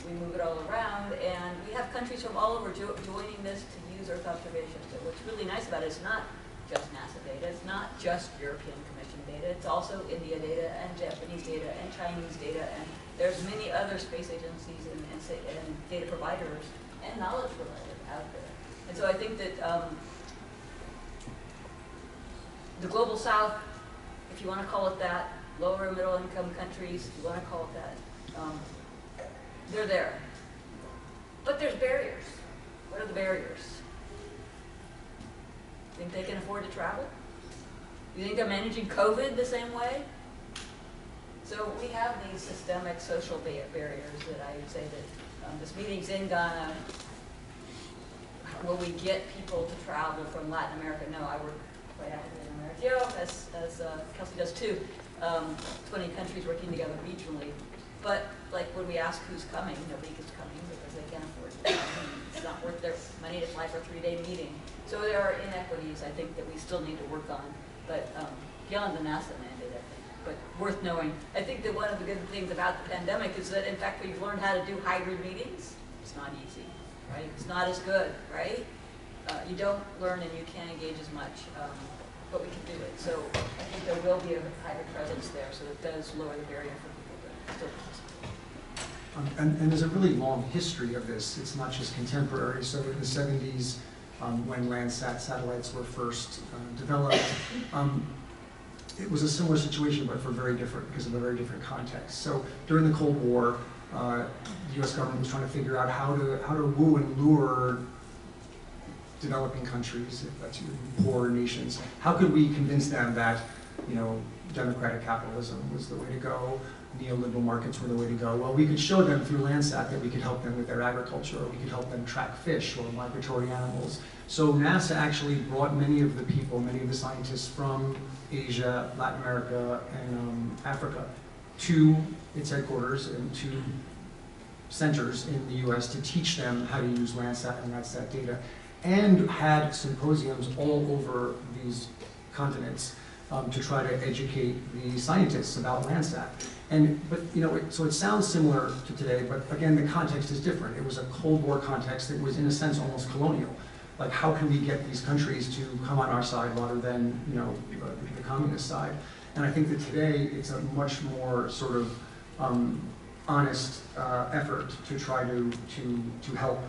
[SPEAKER 4] We move it all around, and we have countries from all over joining this to use Earth observations. So what's really nice about it is not just NASA data, it's not just European Commission data, it's also India data and Japanese data and Chinese data, and there's many other space agencies and data providers and knowledge providers out there. And so I think that the Global South, if you want to call it that, lower and middle income countries, if you want to call it that, they're there. But there's barriers. What are the barriers? Think they can afford to travel? You think they're managing COVID the same way? So we have these systemic social barriers that I would say that this meeting's in Ghana. Will we get people to travel from Latin America? No, I work quite actively in America, as Kelsey does too. 20 countries working together regionally. But like when we ask who's coming, nobody is coming because they can't afford to come. It's not worth their money to fly for a 3-day meeting. So there are inequities, I think, that we still need to work on, but beyond the NASA mandate, I think, but worth knowing. I think that one of the good things about the pandemic is that, in fact, we've learned how to do hybrid meetings. It's not easy, right? It's not as good, right? You don't learn and you can't engage as much but we can do it. So I think there will be a hybrid presence there, so it does lower the barrier for people to still participate.
[SPEAKER 7] And there's a really long history of this. It's not just contemporary. So in the 70s, when Landsat satellites were first developed, it was a similar situation, but because of a very different context. So during the Cold War, the U.S. government was trying to figure out how to woo and lure developing countries, if that's poor nations. How could we convince them that, democratic capitalism was the way to go, neoliberal markets were the way to go? Well, we could show them through Landsat that we could help them with their agriculture, or we could help them track fish or migratory animals. So NASA actually brought many of the scientists from Asia, Latin America, and Africa to its headquarters and to centers in the US to teach them how to use Landsat and Landsat data, and had symposiums all over these continents to try to educate the scientists about Landsat. So it sounds similar to today, but again, the context is different. It was a Cold War context that was, in a sense, almost colonial. Like, how can we get these countries to come on our side rather than, the communist side? And I think that today it's a much more sort of honest effort to try to help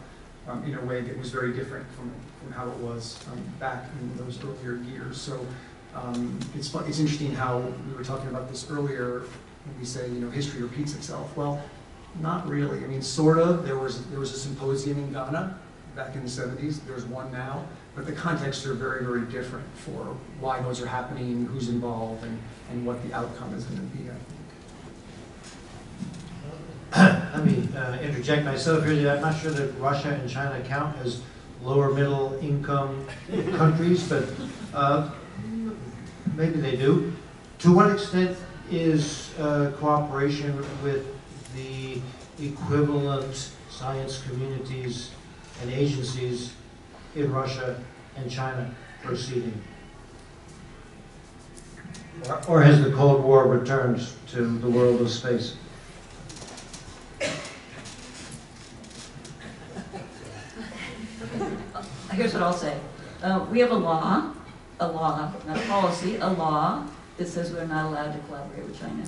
[SPEAKER 7] in a way that was very different from how it was back in those earlier years. So it's interesting how we were talking about this earlier. When we say, history repeats itself. Well, not really. I mean, sort of. There was a symposium in Ghana back in the 70s. There's one now. But the contexts are very, very different for why those are happening, who's involved, and what the outcome is going to be, I think.
[SPEAKER 2] Let me interject myself here. I'm not sure that Russia and China count as lower middle income countries, but maybe they do. To what extent is cooperation with the equivalent science communities and agencies in Russia and China proceeding? Or has the Cold War returned to the world of space?
[SPEAKER 4] Here's what I'll say. We have a law, not a policy, a law that says we're not allowed to collaborate with China.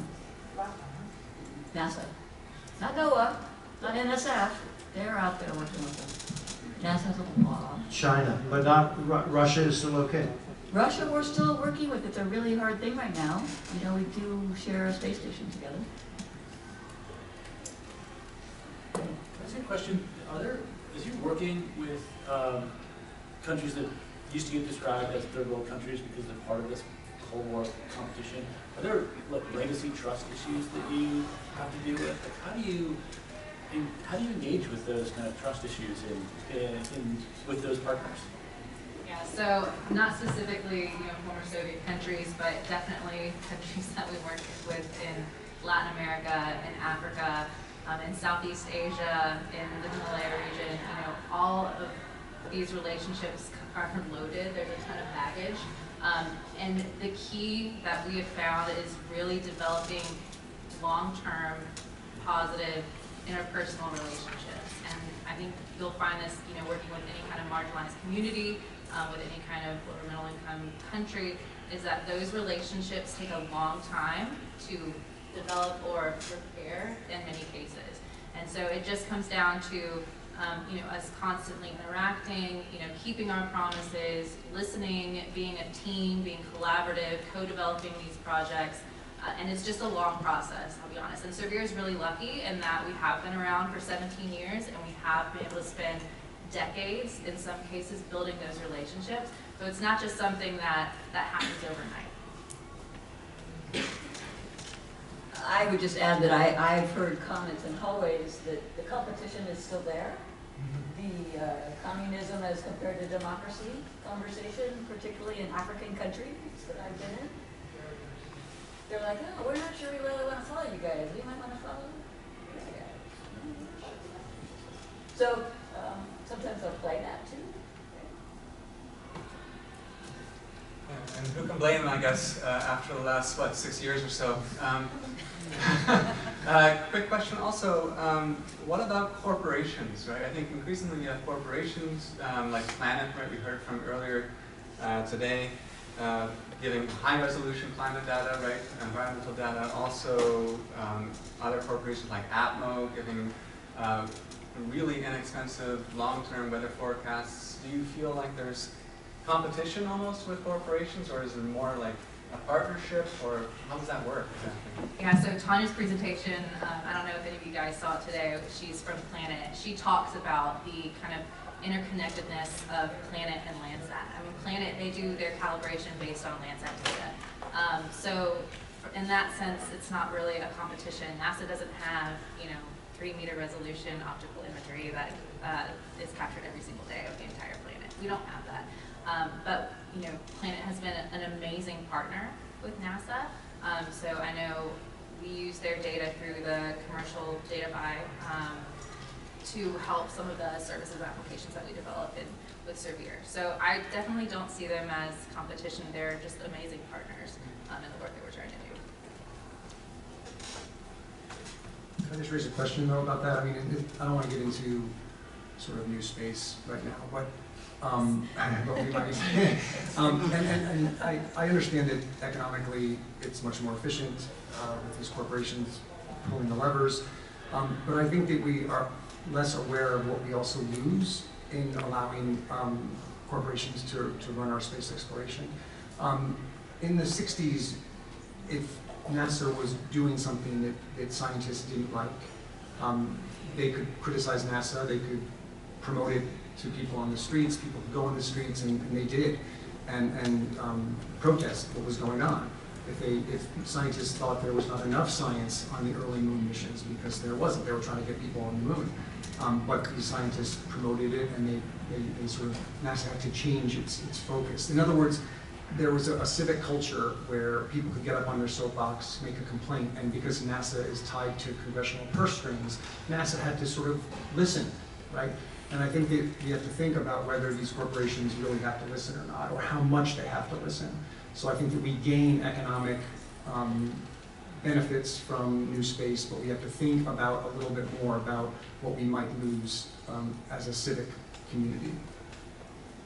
[SPEAKER 4] NASA. Not NOAA, not NSF. They're out there working with them. NASA has a law.
[SPEAKER 2] China, but not Russia is still okay.
[SPEAKER 4] Russia, we're still working with. It's a really hard thing right now. We do share a space station together.
[SPEAKER 5] That's a question. As you're working with countries that used to get described as third world countries because they're part of this Cold War competition, are there legacy trust issues that you have to deal with? Like, how do you engage with those kind of trust issues with those partners?
[SPEAKER 6] Yeah, so not specifically, former Soviet countries, but definitely countries that we work with in Latin America, in Africa, in Southeast Asia, in the Malaya region. All of these relationships are loaded. There's a ton of baggage. And the key that we have found is really developing long-term, positive, interpersonal relationships. And I think you'll find this, working with any kind of marginalized community, with any kind of lower middle income country, is that those relationships take a long time to develop or repair in many cases. And so it just comes down to us constantly interacting, keeping our promises, listening, being a team, being collaborative, co-developing these projects. And it's just a long process, I'll be honest. And Cerby is really lucky in that we have been around for 17 years and we have been able to spend decades, in some cases, building those relationships. So it's not just something that happens overnight.
[SPEAKER 4] I would just add that I've heard comments in hallways that the competition is still there. The communism as compared to democracy conversation, particularly in African countries that I've been in. They're like, oh, we're not sure we really want to follow you guys. We might want to follow this guy. So sometimes they'll play that too.
[SPEAKER 3] And who can blame them, I guess, after the last, 6 years or so? Quick question also, what about corporations, right? I think increasingly you have corporations like Planet, right, we heard from earlier today, giving high-resolution climate data, right, environmental data. Also, other corporations like Atmo giving really inexpensive long-term weather forecasts. Do you feel like there's competition almost with corporations, or is it more like a partnership, or how does that work exactly?
[SPEAKER 6] Yeah, so Tanya's presentation, I don't know if any of you guys saw it today, she's from Planet. She talks about the kind of interconnectedness of Planet and Landsat. I mean, Planet, they do their calibration based on Landsat data. So in that sense, it's not really a competition. NASA doesn't have, 3-meter resolution optical imagery that is captured every single day of the entire planet. We don't have that. But Planet has been an amazing partner with NASA. So I know we use their data through the commercial data buy to help some of the services and applications that we develop with Cerby. So I definitely don't see them as competition. They're just amazing partners in the work that we're trying to do.
[SPEAKER 7] Can I just raise a question though about that? I mean, I don't want to get into sort of new space right now, but we might. And I understand that economically it's much more efficient with these corporations pulling the levers, but I think that we are less aware of what we also lose in allowing corporations to run our space exploration. In the 60s, if NASA was doing something that scientists didn't like, they could criticize NASA, they could promote it to people on the streets, people could go on the streets, and they did, and protest what was going on. If scientists thought there was not enough science on the early moon missions, because there wasn't, they were trying to get people on the moon. But these scientists promoted it, and they sort of, NASA had to change its focus. In other words, there was a civic culture where people could get up on their soapbox, make a complaint, and because NASA is tied to congressional purse strings, NASA had to sort of listen, right? And I think that we have to think about whether these corporations really have to listen or not, or how much they have to listen. So I think that we gain economic benefits from new space, but we have to think about a little bit more about what we might lose as a civic community.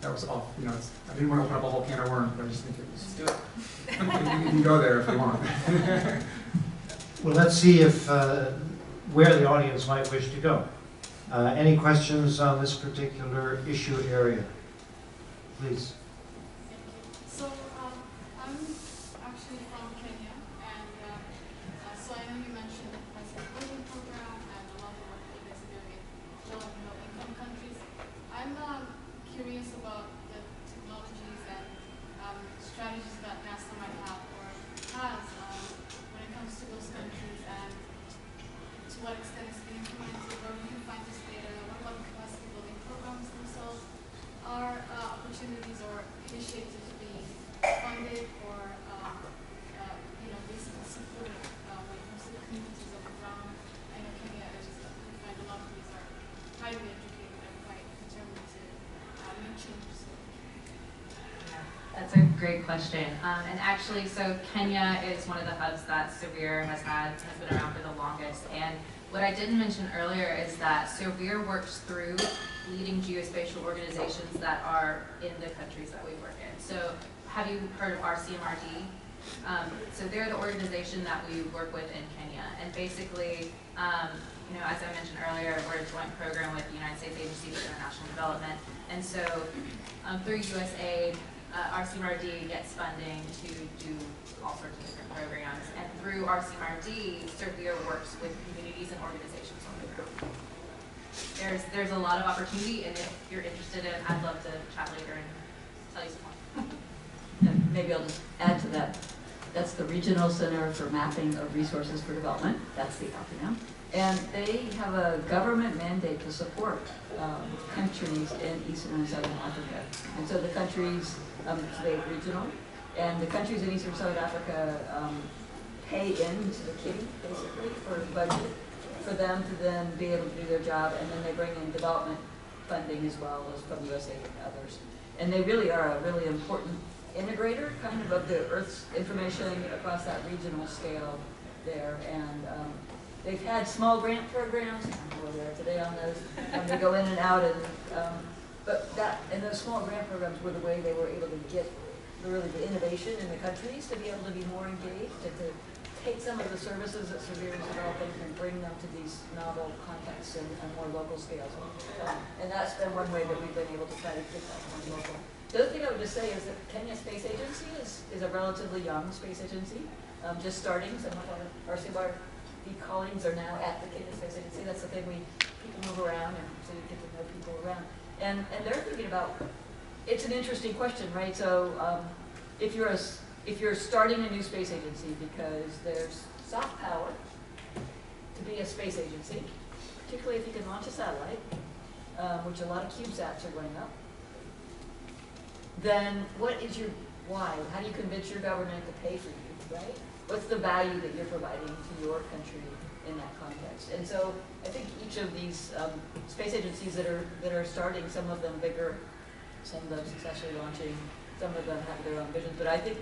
[SPEAKER 7] That was off, I didn't want to open up a whole can of worms, but I just think it was.
[SPEAKER 3] Let's do it.
[SPEAKER 7] You can go there if you want.
[SPEAKER 2] Well, let's see if where the audience might wish to go. Any questions on this particular issue area? Please.
[SPEAKER 11] So I'm actually from Kenya, and so I know you mentioned the President Building Program and a lot of work that you guys are doing in low-income countries. I'm curious about the technologies and strategies that NASA might have or has when it comes to those countries, and to what extent it's being implemented, where we can find this data. What about the capacity building programs themselves? Are opportunities or initiatives being funded or basically supported when it comes to the communities on the ground? I know Kenya is, we find a lot of these are highly educated and quite determined to make changes.
[SPEAKER 6] That's a great question. And actually, so Kenya is one of the hubs that Cerby has been around for the longest. And what I didn't mention earlier is that Cerby works through leading geospatial organizations that are in the countries that we work in. So have you heard of RCMRD? So they're the organization that we work with in Kenya. And basically, as I mentioned earlier, we're a joint program with the United States Agency for International Development. And so through USAID, RCMRD gets funding to do all sorts of different programs. And through RCMRD, Cerby works with communities and organizations on the ground. There's a lot of opportunity, and if you're interested in, I'd love to chat later and tell you some more.
[SPEAKER 4] And maybe I'll just add to that. That's the Regional Center for Mapping of Resources for Development. That's the acronym. And they have a government mandate to support countries in Eastern and Southern Africa. And so the countries, they regional, and the countries in Eastern and Southern Africa pay into the kitty, basically, for budget, for them to then be able to do their job, and then they bring in development funding as well as from USAID and others. And they really are a really important integrator, kind of the Earth's information across that regional scale there. And they've had small grant programs, we're there today on those, and they go in and out, and but those small grant programs were the way they were able to get really the innovation in the countries to be able to be more engaged and to take some of the services that Cerby is developing and bring them to these novel contexts and more local scales. And that's been one way that we've been able to try to get that more local. The other thing I would just say is that Kenya Space Agency is a relatively young space agency, just starting. Some of our RCBRD colleagues are now at the Kenya Space Agency. That's the thing, people move around and so you get to know people around. And they're thinking about, it's an interesting question, right? So if you're starting a new space agency because there's soft power to be a space agency, particularly if you can launch a satellite, which a lot of CubeSats are going up, then what is your why? How do you convince your government to pay for you, right? What's the value that you're providing to your country in that context? And so I think each of these space agencies that are starting, some of them bigger, some of them successfully launching, some of them have their own visions, but I think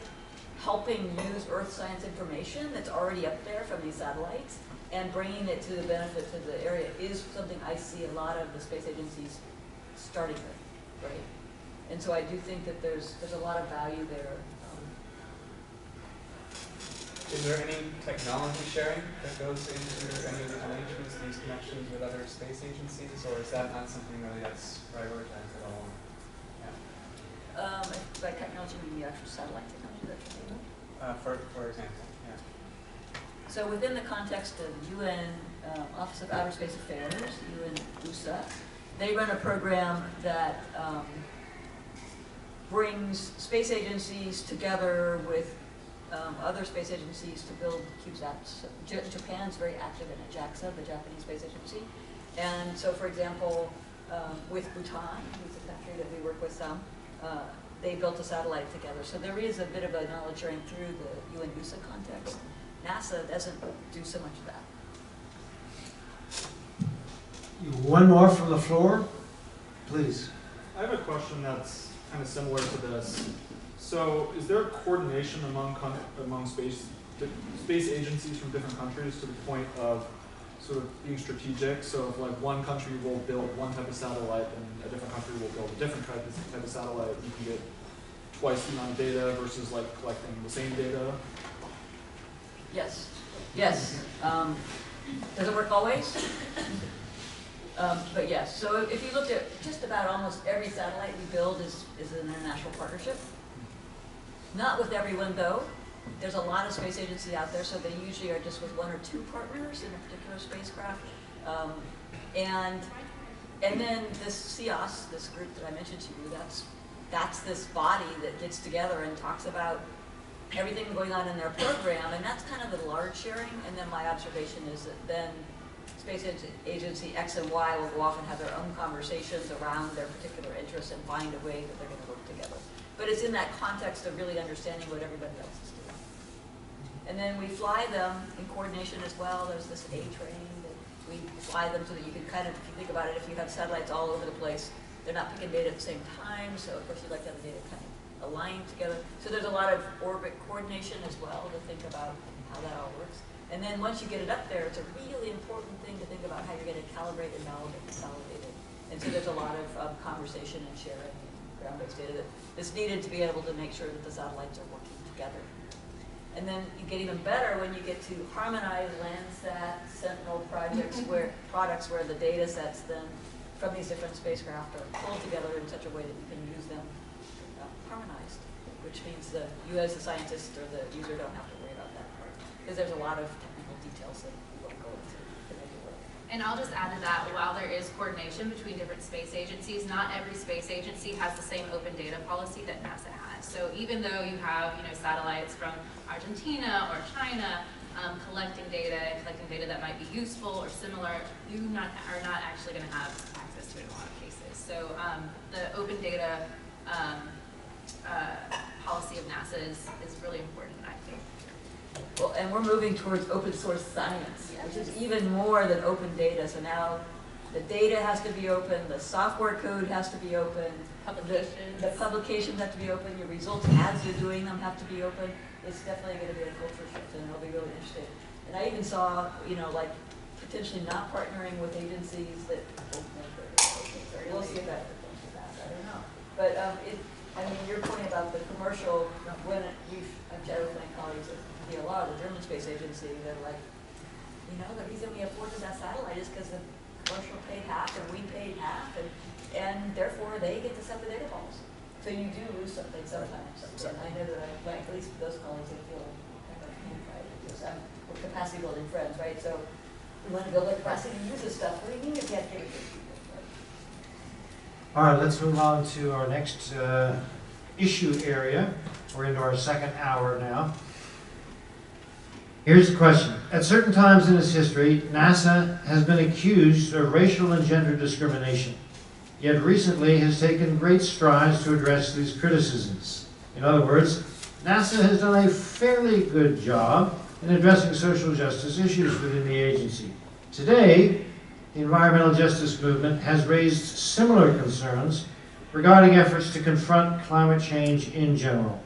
[SPEAKER 4] helping use Earth science information that's already up there from these satellites and bringing it to the benefit to the area is something I see a lot of the space agencies starting with, right? And so I do think that there's a lot of value there.
[SPEAKER 3] Is there any technology sharing that goes into any of these arrangements, these connections with other space agencies, or is that not something really that's prioritized at all? Yeah.
[SPEAKER 4] By technology, you mean the actual satellite technology that you're thinking of?
[SPEAKER 3] For example, yeah.
[SPEAKER 4] So within the context of UN Office of Outer Space Affairs, UN-USA, they run a program that brings space agencies together with other space agencies to build CubeSats. Japan's very active in it, JAXA, the Japanese Space Agency. And so, for example, with Bhutan, who's a country that we work with some, they built a satellite together. So there is a bit of a knowledge sharing through the UN-USA context. NASA doesn't do so much of that.
[SPEAKER 2] One more from the floor, please.
[SPEAKER 12] I have a question that's kind of similar to this. So, is there coordination among space agencies from different countries to the point of sort of being strategic? So, if like one country will build one type of satellite and a different country will build a different type of satellite, you can get twice the amount of data versus like collecting the same data.
[SPEAKER 4] Yes. Yes. Does it work always? But yes, so if you look at just about almost every satellite we build is an international partnership. Not with everyone though. There's a lot of space agencies out there, so they usually are just with one or two partners in a particular spacecraft. And then this CEOS, this group that I mentioned to you, that's this body that gets together and talks about everything going on in their program, and that's kind of the large sharing. And then my observation is that then Space Agency X and Y will go off and have their own conversations around their particular interests and find a way that they're going to work together. But it's in that context of really understanding what everybody else is doing. And then we fly them in coordination as well. There's this A-train that we fly them so that you can kind of, if you think about it, if you have satellites all over the place, they're not picking data at the same time, so of course you'd like to have the data kind of aligned together. So there's a lot of orbit coordination as well to think about how that all works. And then once you get it up there, it's a really important thing to think about how you're going to calibrate and validate it. And so there's a lot of conversation and sharing and ground-based data that's needed to be able to make sure that the satellites are working together. And then you get even better when you get to harmonize Landsat, Sentinel projects products where the data sets then from these different spacecraft are pulled together in such a way that you can use them harmonized, which means that you as the scientist or the user don't have to worry about that part. Because there's a lot of technical details that you won't go into to make it work.
[SPEAKER 6] And I'll just add to that, while there is coordination between different space agencies, not every space agency has the same open data policy that NASA has. So even though you have, satellites from Argentina or China collecting data that might be useful or similar, you are not actually going to have access to it in a lot of cases. So the open data policy of NASA is really important, I think.
[SPEAKER 4] Well, and we're moving towards open source science, which is even more than open data. So now the data has to be open, the software code has to be open, the publications have to be open, your results as you're doing them have to be open. It's definitely going to be a culture shift, and it'll be really interesting. And I even saw, like potentially not partnering with agencies that we'll see if that. I don't know. But I mean, your point about the commercial, when I've chatted with my colleagues at DLR, the German Space Agency, they're like, you know, the reason we afforded that satellite is because the commercial paid half and we paid half, and therefore they get to set the data balls. So you do lose something sometimes. And I know that at least those colleagues, I feel kind of unified because we're capacity building friends, right? So we want to build the capacity to use this stuff. What do you mean you can't give it to people? Right?
[SPEAKER 2] All right, let's move on to our next issue area. We're into our second hour now. Here's the question. At certain times in its history, NASA has been accused of racial and gender discrimination, yet recently has taken great strides to address these criticisms. In other words, NASA has done a fairly good job in addressing social justice issues within the agency. Today, the environmental justice movement has raised similar concerns regarding efforts to confront climate change in general.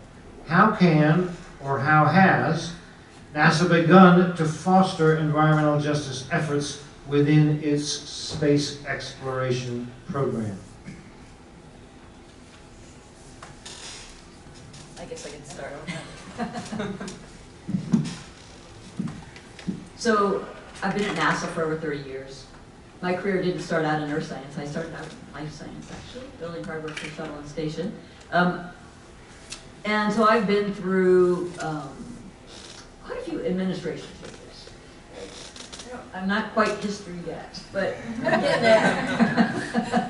[SPEAKER 2] How can, or how has, NASA begun to foster environmental justice efforts within its space exploration program?
[SPEAKER 4] I guess I can start. So I've been at NASA for over 30 years. My career didn't start out in earth science. I started out in life science, actually, building hardware for shuttle and station. And so I've been through quite a few administrations with this. I'm not quite history yet, but I'm getting there.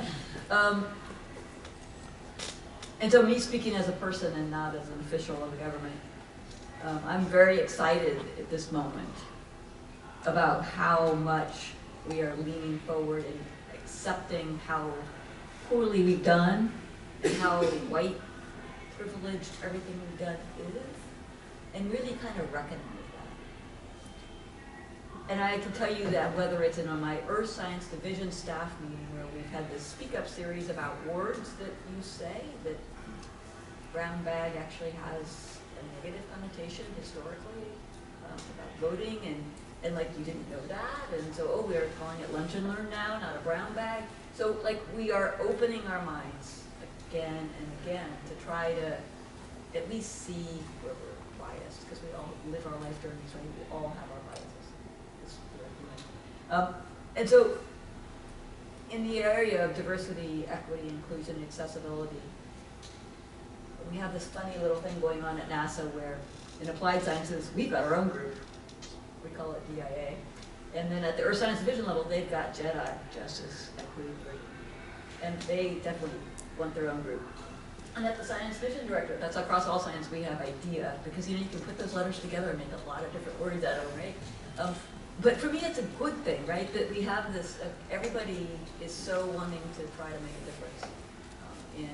[SPEAKER 4] And so me speaking as a person and not as an official of the government, I'm very excited at this moment about how much we are leaning forward and accepting how poorly we've done and how white privileged everything we've done is, and really kind of reckoning with that. And I can tell you that whether it's in my Earth Science Division staff meeting where we've had this speak up series about words that you say, that brown bag actually has a negative connotation historically about voting, and like you didn't know that, and so, oh, we're calling it lunch and learn now, not a brown bag. So like we are opening our minds again and again to try to at least see where we're biased, because we all live our life journeys, right? We all have our biases. And so in the area of diversity, equity, inclusion, accessibility, we have this funny little thing going on at NASA where in applied sciences, we've got our own group. We call it DIA. And then at the Earth Science Division level, they've got JEDI, Justice, Equity, and they definitely want their own group. And at the Science Vision Director, that's across all science, we have IDEA, because you know you can put those letters together and make a lot of different words out of them, right? But for me, it's a good thing, right? That we have this, everybody is so wanting to try to make a difference in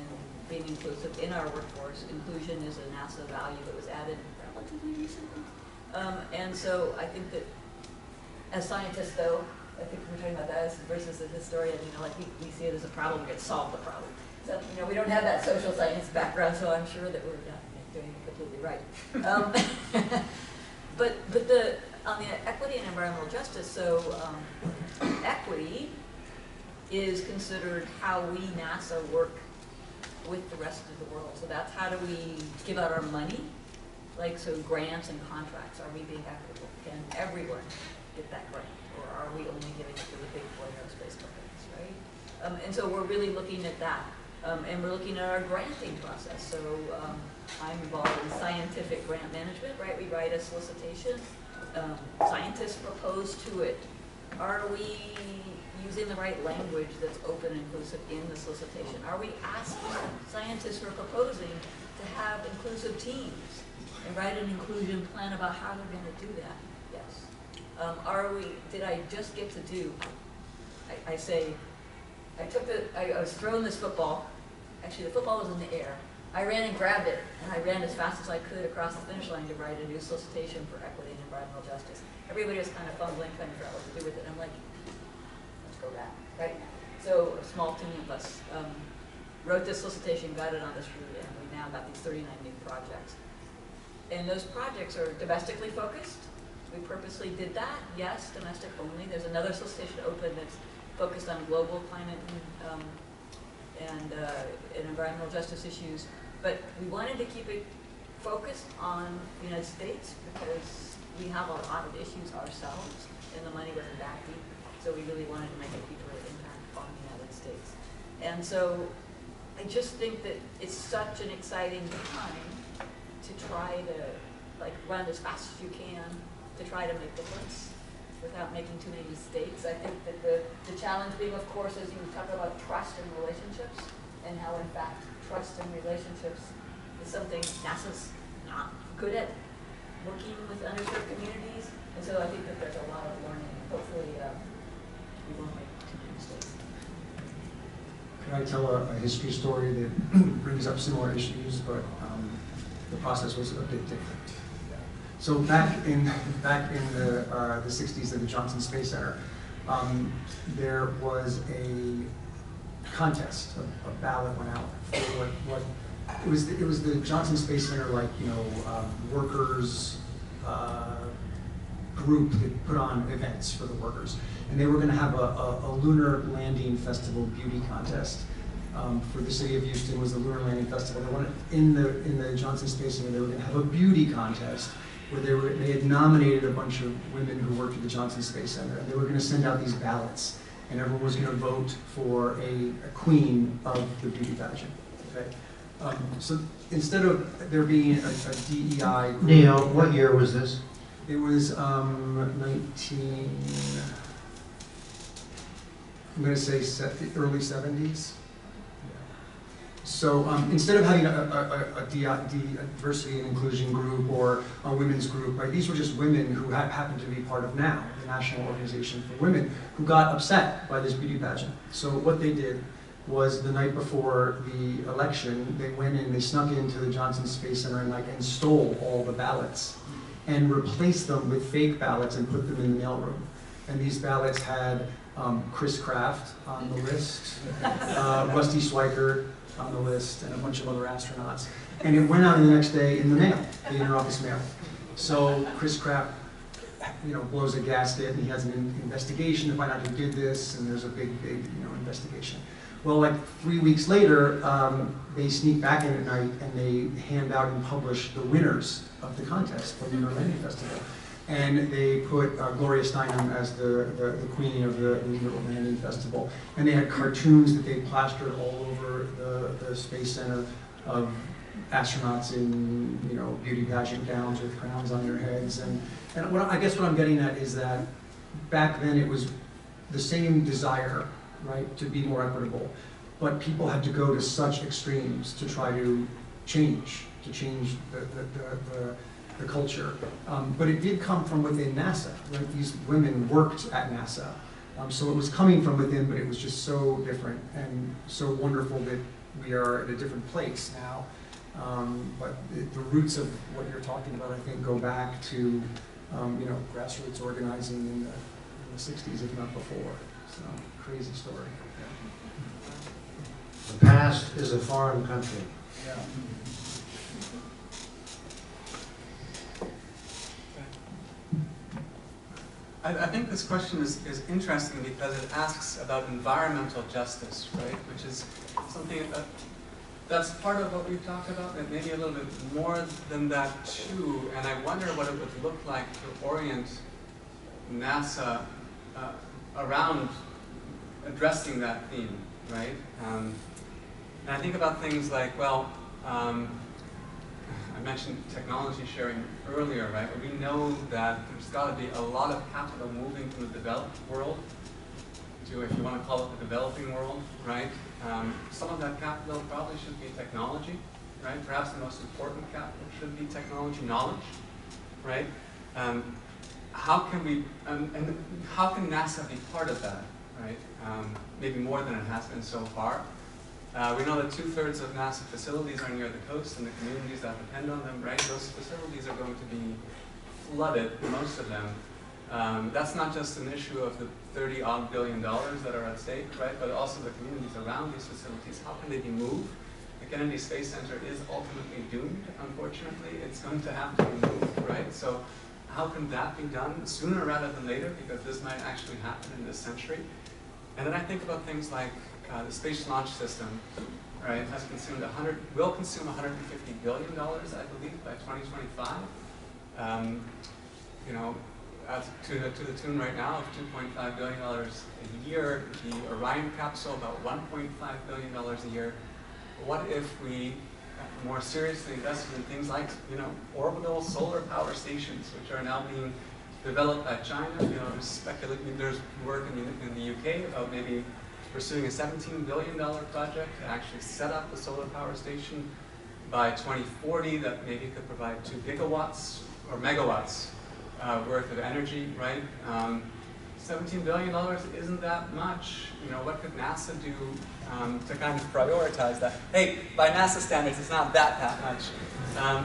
[SPEAKER 4] being inclusive in our workforce. Inclusion is a NASA value that was added relatively recently. And so I think that as scientists, though, I think we're talking about that as versus a historian, you know, like we see it as a problem, we can solve the problem. So, you know, we don't have that social science background, so I'm sure that we're not doing it completely right. But the on the equity and environmental justice, so equity is considered how we, NASA, work with the rest of the world. So that's how do we give out our money? Like, so grants and contracts, are we being equitable? Can everyone get that grant? Or are we only giving it to the big boy aerospace companies, right? And so we're really looking at that. And we're looking at our granting process. So I'm involved in scientific grant management, right? We write a solicitation. Scientists propose to it. Are we using the right language that's open and inclusive in the solicitation? Are we asking scientists who are proposing to have inclusive teams and write an inclusion plan about how they're going to do that? Yes. Did I just get to do, I say, I was throwing this football. Actually, the football was in the air. I ran and grabbed it, and I ran as fast as I could across the finish line to write a new solicitation for equity and environmental justice. Everybody was kind of fumbling, trying to figure out what to do with it. I'm like, let's go back, right? So a small team of us wrote this solicitation, got it on this route, and we now got these 39 new projects. And those projects are domestically focused. We purposely did that. Yes, domestic only. There's another solicitation open that's focused on global climate and environmental justice issues. But we wanted to keep it focused on the United States because we have a lot of issues ourselves, and the money wasn't that deep. So we really wanted to make a deeper impact on the United States. And so I just think that it's such an exciting time to try to like run as fast as you can to try to make a difference without making too many mistakes. I think that the challenge being, of course, as you talk about trust and relationships, and how in fact trust and relationships is something NASA's not good at working with underserved communities. And so I think that there's a lot of learning. Hopefully we won't make too many mistakes.
[SPEAKER 7] Can I tell a history story that brings up similar issues, but the process was a bit different? So back in the 60s at the Johnson Space Center, there was a contest. A ballot went out for what it was the Johnson Space Center, like, you know, workers group that put on events for the workers, and they were going to have a lunar landing festival beauty contest. For the city of Houston was the Lunar Landing Festival. They wanted in the Johnson Space Center, they were going to have a beauty contest where they had nominated a bunch of women who worked at the Johnson Space Center, and they were going to send out these ballots, and everyone was going to vote for a queen of the beauty pageant. Okay, so instead of there being a DEI group,
[SPEAKER 2] Neil, what year was this?
[SPEAKER 7] it was I'm going to say early 70s. So instead of having a diversity and inclusion group or a women's group, right, these were just women who happened to be part of NOW, the National Organization for Women, who got upset by this beauty pageant. So what they did was the night before the election, they went in, they snuck into the Johnson Space Center and stole all the ballots and replaced them with fake ballots and put them in the mailroom. And these ballots had Chris Kraft on the list, Rusty Schweickart on the list, and a bunch of other astronauts. And it went out the next day in the mail, the inter-office mail. So Chris Kraft, you know, blows a gasket, and he has an investigation to find out who did this, and there's a big, investigation. Well, like 3 weeks later, they sneak back in at night and they hand out and publish the winners of the contest for the Lunar Landing Festival. And they put Gloria Steinem as the queen of the Lunar Landing Festival. And they had cartoons that they plastered all over the Space Center of astronauts in, you know, beauty pageant gowns with crowns on their heads. And I guess what I'm getting at is that back then it was the same desire, right, to be more equitable. But people had to go to such extremes to try to change the culture. But it did come from within NASA, right? These women worked at NASA. So it was coming from within, but it was just so different and so wonderful that we are at a different place now. But the roots of what you're talking about, I think, go back to, you know, grassroots organizing in the 60s, if not before. So, crazy story.
[SPEAKER 2] The past is a foreign country.
[SPEAKER 7] Yeah.
[SPEAKER 3] I think this question is interesting because it asks about environmental justice, right? Which is something that's part of what we've talked about, and maybe a little bit more than that too. And I wonder what it would look like to orient NASA around addressing that theme, right? And I think about things like, well, I mentioned technology sharing earlier, right? But we know that there's got to be a lot of capital moving from the developed world to, if you want to call it the developing world, right? Some of that capital probably should be technology, right? Perhaps the most important capital should be technology knowledge, right? How can we, and how can NASA be part of that, right? Maybe more than it has been so far. We know that 2/3 of NASA facilities are near the coast and the communities that depend on them, right? Those facilities are going to be flooded, most of them. That's not just an issue of the $30-odd billion that are at stake, right? But also the communities around these facilities. How can they be moved? The Kennedy Space Center is ultimately doomed, unfortunately. It's going to have to be moved, right? So how can that be done sooner rather than later? Because this might actually happen in this century. And then I think about things like the Space Launch System, right, will consume $150 billion, I believe, by 2025. You know, to the tune right now of $2.5 billion a year. The Orion capsule, about $1.5 billion a year. What if we more seriously invested in things like, you know, orbital solar power stations, which are now being developed by China? You know, there's work in the UK about maybe pursuing a $17 billion project to actually set up a solar power station by 2040 that maybe could provide 2 gigawatts or megawatts worth of energy, right? $17 billion isn't that much. You know, what could NASA do to kind of prioritize that? Hey, by NASA standards, it's not that much.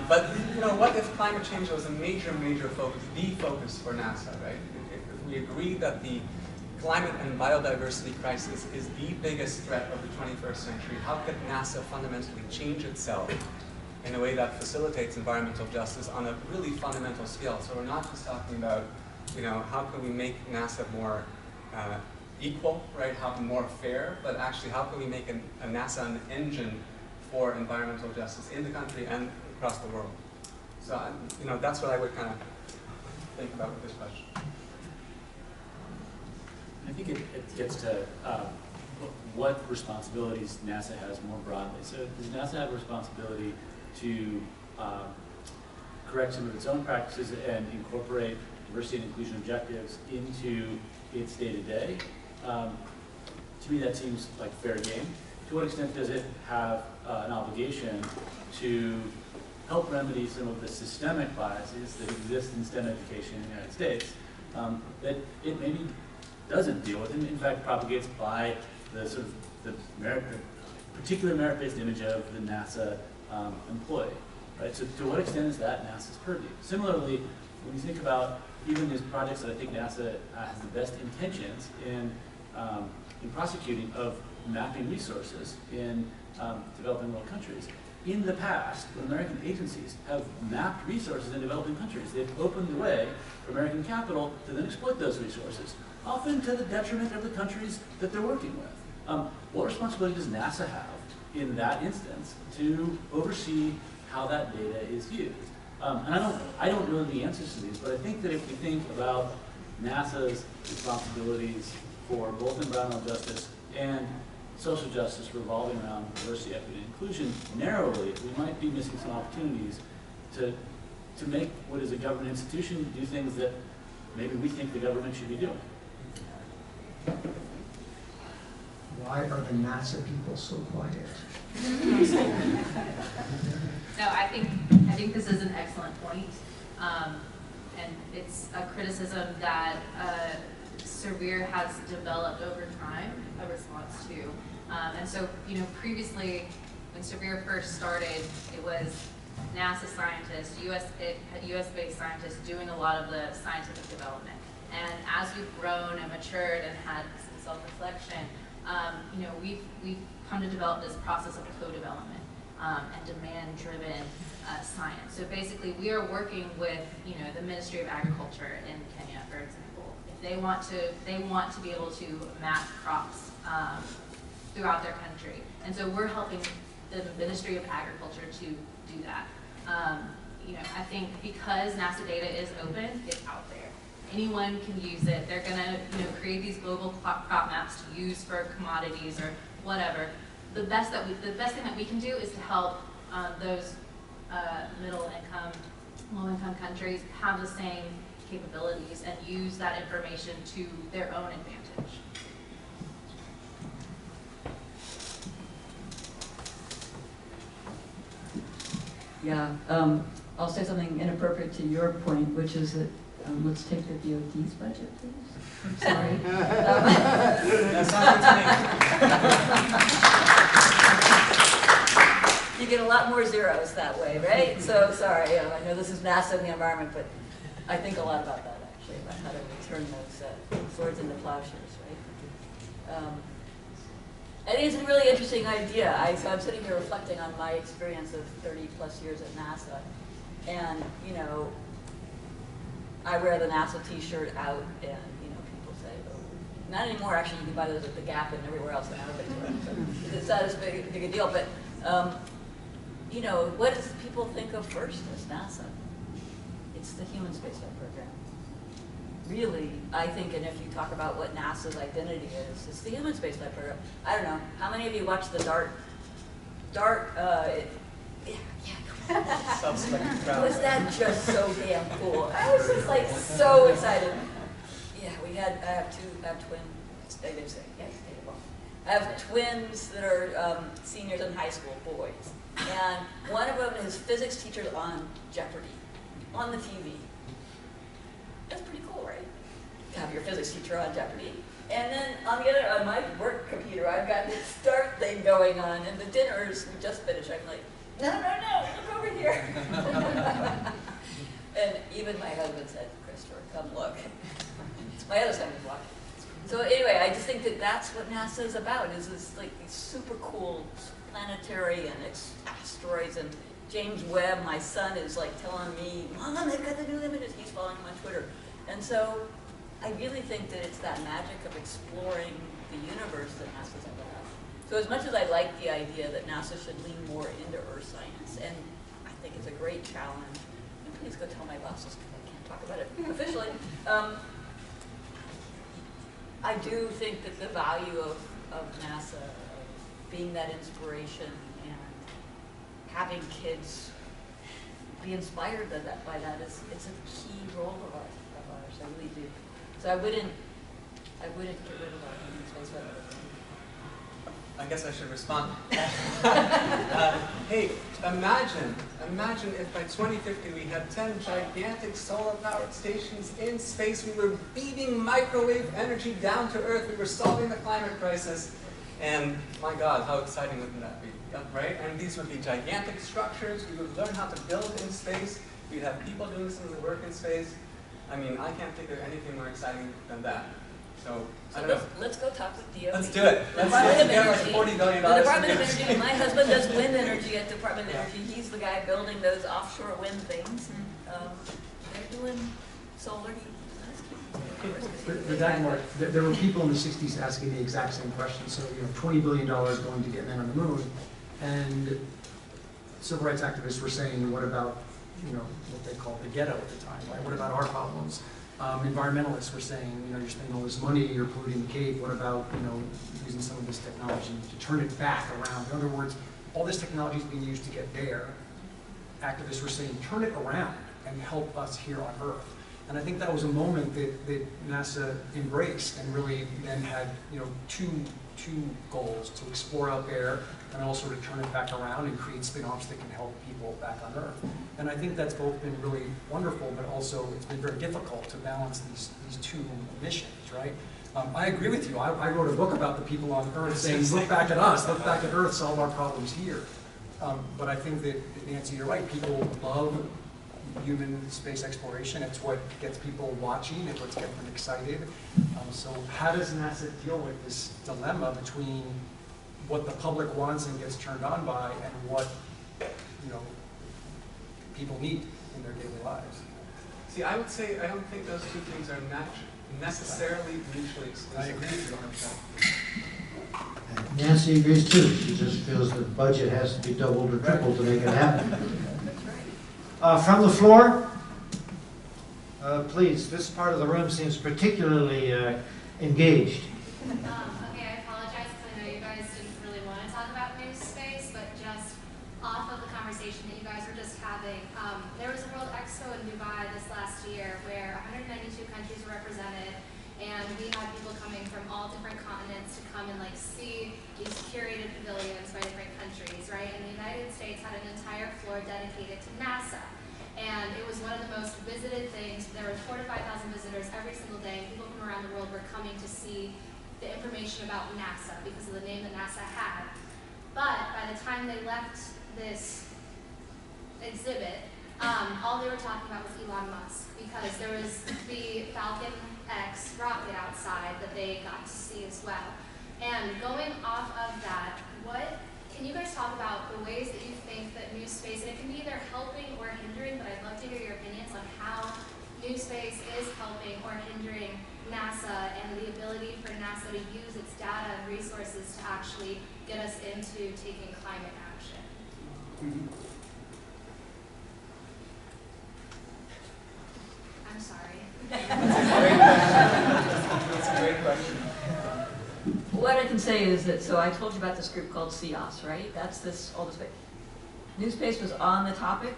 [SPEAKER 3] But you know, what if climate change was a major focus, the focus for NASA, right? If we agree that the climate and biodiversity crisis is the biggest threat of the 21st century, how could NASA fundamentally change itself in a way that facilitates environmental justice on a really fundamental scale? So we're not just talking about, you know, how can we make NASA more equal, right? How more fair, but actually how can we make a NASA an engine for environmental justice in the country and across the world? So, you know, that's what I would kind of think about with this question.
[SPEAKER 5] I think it gets to what responsibilities NASA has more broadly. So does NASA have a responsibility to correct some of its own practices and incorporate diversity and inclusion objectives into its day-to-day? To me, that seems like fair game. To what extent does it have an obligation to help remedy some of the systemic biases that exist in STEM education in the United States that it maybe doesn't deal with, and in fact propagates by the sort of the particular merit-based image of the NASA employee, right? So to what extent is that NASA's purview? Similarly, when you think about even these projects that I think NASA has the best intentions in prosecuting of mapping resources in developing world countries. In the past, when American agencies have mapped resources in developing countries, they've opened the way for American capital to then exploit those resources, often to the detriment of the countries that they're working with. What responsibility does NASA have in that instance to oversee how that data is used? And I don't know the answers to these, but I think that if we think about NASA's responsibilities for both environmental justice and social justice revolving around diversity, equity, and inclusion narrowly, we might be missing some opportunities to make what is a government institution do things that maybe we think the government should be doing.
[SPEAKER 7] Why are the NASA people so quiet?
[SPEAKER 6] No, I think this is an excellent point. And it's a criticism that Cerby has developed over time a response to. And so, you know, previously, when Cerby first started, it was NASA scientists, US-based scientists doing a lot of the scientific development. And as we've grown and matured and had some self-reflection, you know, we've come to develop this process of co-development and demand-driven science. So basically, we are working with, you know, the Ministry of Agriculture in Kenya, for example. If they want to be able to map crops throughout their country, and so we're helping the Ministry of Agriculture to do that. You know, I think because NASA data is open, it's out there. Anyone can use it. They're going to, you know, create these global crop maps to use for commodities or whatever. The best thing that we can do is to help those middle-income, low-income countries have the same capabilities and use that information to their own advantage.
[SPEAKER 4] Yeah, I'll say something inappropriate to your point, which is that let's take the DOD's budget, please. Sorry.
[SPEAKER 3] That's not
[SPEAKER 4] You get a lot more zeros that way, right? So sorry, I know this is NASA and the environment, but I think a lot about that actually, about how to turn those swords into plowshares, right? I think it's a really interesting idea. So I'm sitting here reflecting on my experience of 30 plus years at NASA, and you know, I wear the NASA T-shirt out, and you know, people say, "Oh, not anymore, actually, you can buy those at the Gap and everywhere else in everybody's wearing them. So it's not as big a deal, but, you know, what does people think of first as NASA? It's the human spaceflight program. Really, I think, and if you talk about what NASA's identity is, it's the human spaceflight program. I don't know, how many of you watched the DART, was that just so damn cool? I was just like so excited. Yeah, I have twins. I didn't say, yes, I have twins that are seniors in high school, boys. And one of them is physics teacher on Jeopardy, on the TV. That's pretty cool, right? To have your physics teacher on Jeopardy. And then on my work computer, I've got this DART thing going on, and the dinners we just finished. I'm like, no, look over here. And even my husband said, Christopher, come look. My other son was watching. So anyway, I just think that that's what NASA is about, is this like these super cool planetary and asteroids. And James Webb, my son, is like telling me, Mom, they've got the new images. He's following them on Twitter. And so I really think that it's that magic of exploring the universe that NASA's about. So as much as I like the idea that NASA should lean more into earth science, and I think it's a great challenge, and please go tell my bosses because I can't talk about it officially, I do think that the value of NASA, of being that inspiration and having kids be inspired by that is it's a key role of ours. I really do. So I wouldn't get rid of our human spaceflight program.
[SPEAKER 3] I guess I should respond. Hey, imagine if by 2050 we had 10 gigantic solar-powered stations in space. We were beaming microwave energy down to Earth. We were solving the climate crisis. And my God, how exciting wouldn't that be, right? And these would be gigantic structures. We would learn how to build in space. We'd have people doing some of the work in space. I mean, I can't think of anything more exciting than that. So I don't know.
[SPEAKER 4] Let's go talk with DOE.
[SPEAKER 3] Let's do it. Let's get our $40 billion.
[SPEAKER 4] The Department of Energy. My husband does wind energy at Department of Energy. He's the guy building those offshore wind things. They're doing solar.
[SPEAKER 7] With that, Mark, there were people in the 60s asking the exact same question. So, you know, $20 billion going to get men on the moon. And civil rights activists were saying, what about, you know, what they called the ghetto at the time, right? What about our problems? Environmentalists were saying, you know, you're spending all this money, you're polluting the Cape. What about, you know, using some of this technology to turn it back around? In other words, all this technology is being used to get there. Activists were saying, turn it around and help us here on Earth. And I think that was a moment that NASA embraced and really then had, you know, two goals: to explore out there and also to turn it back around and create spin-offs that can help people back on Earth. And I think that's both been really wonderful, but also it's been very difficult to balance these two missions, right? I agree with you. I wrote a book about the people on Earth saying, look back at us, look back at Earth, solve our problems here. But I think that, Nancy, you're right. People love human space exploration. It's what gets people watching. It's what gets them excited. So how does NASA deal with this dilemma between what the public wants and gets turned on by and what, you know, people need in their daily lives?
[SPEAKER 3] See, I would say I don't think those two things are necessarily mutually exclusive.
[SPEAKER 7] I agree with you 100%.
[SPEAKER 2] Nancy agrees too. She just feels the budget has to be doubled or tripled to make it happen. From the floor, please. This part of the room seems particularly engaged.
[SPEAKER 9] Okay, I apologize because I know you guys didn't really want to talk about new space, but just off of the conversation that you guys were just having, there was a World Expo in Dubai this last year where 192 countries were represented, and we had people coming from all different continents to come and like see these curated pavilions by different countries, right? And the United States had an entire floor dedicated to NASA. And it was one of the most visited things. There were 4,000 to 5,000 visitors every single day. People from around the world were coming to see the information about NASA because of the name that NASA had. But by the time they left this exhibit, all they were talking about was Elon Musk, because there was the Falcon X rocket outside that they got to see as well. And going off of that, can you guys talk about the ways that you think that new space, and it can be either helping or hindering, but I'd love to hear your opinions on how new space is helping or hindering NASA and the ability for NASA to use its data and resources to actually get us into taking climate action? I'm sorry.
[SPEAKER 3] That's a great question.
[SPEAKER 4] What I can say is that, so I told you about this group called CEOS, right? That's all the space. New Space was on the topic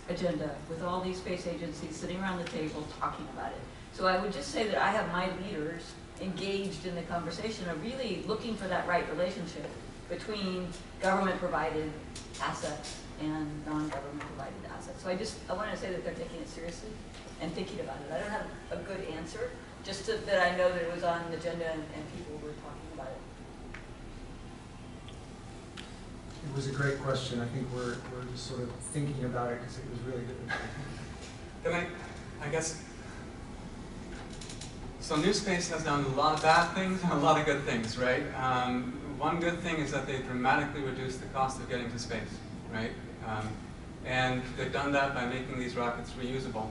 [SPEAKER 4] agenda with all these space agencies sitting around the table talking about it. So I would just say that I have my leaders engaged in the conversation of really looking for that right relationship between government-provided assets and non-government provided assets. So I want to say that they're taking it seriously and thinking about it. I don't have a good answer, just that I know that it was on the agenda and people were talking about it.
[SPEAKER 7] It was a great question. I think we're just sort of thinking about it because it was really good.
[SPEAKER 3] Can I guess, so New Space has done a lot of bad things and a lot of good things, right? One good thing is that they've dramatically reduced the cost of getting to space, right? And they've done that by making these rockets reusable,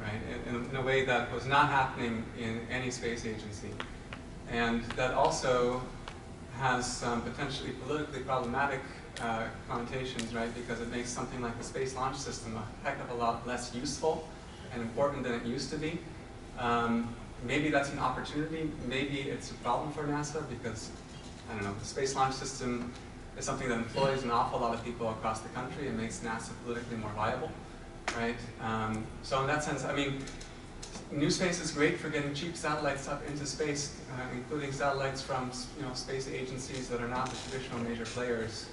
[SPEAKER 3] right? In a way that was not happening in any space agency. And that also has some potentially politically problematic connotations, right? Because it makes something like the Space Launch System a heck of a lot less useful and important than it used to be. Maybe that's an opportunity. Maybe it's a problem for NASA because, I don't know, the Space Launch System is something that employs an awful lot of people across the country and makes NASA politically more viable, right? So in that sense, I mean, New Space is great for getting cheap satellites up into space, including satellites from space agencies that are not the traditional major players,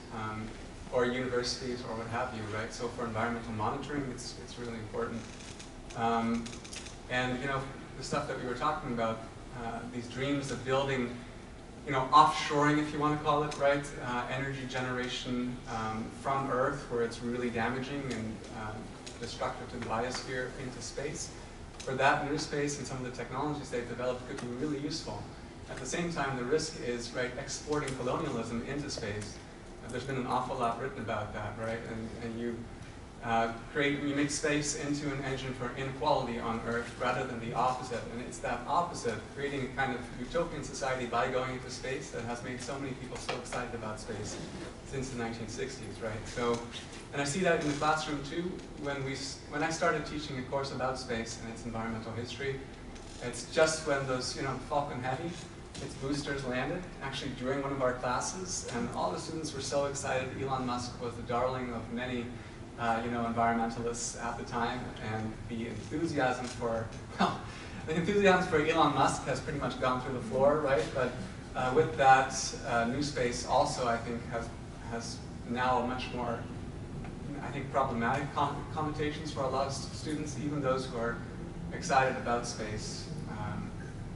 [SPEAKER 3] or universities or what have you, right? So for environmental monitoring, it's really important. And the stuff that we were talking about, these dreams of building, offshoring, if you want to call it, right? Energy generation from Earth, where it's really damaging and destructive to the biosphere, into space. For that, New Space and some of the technologies they've developed could be really useful. At the same time, the risk is, right, exporting colonialism into space. There's been an awful lot written about that, right? And you you make space into an engine for inequality on Earth rather than the opposite. And it's that opposite, creating a kind of utopian society by going into space, that has made so many people so excited about space since the 1960s, right? So, and I see that in the classroom too. When I started teaching a course about space and its environmental history, it's just when those, Falcon Heavy, its boosters landed, actually during one of our classes, and all the students were so excited. Elon Musk was the darling of many environmentalists at the time, and the enthusiasm for Elon Musk has pretty much gone through the floor, right? But with that, New Space also, I think, has now a much more, problematic connotations for a lot of students, even those who are excited about space.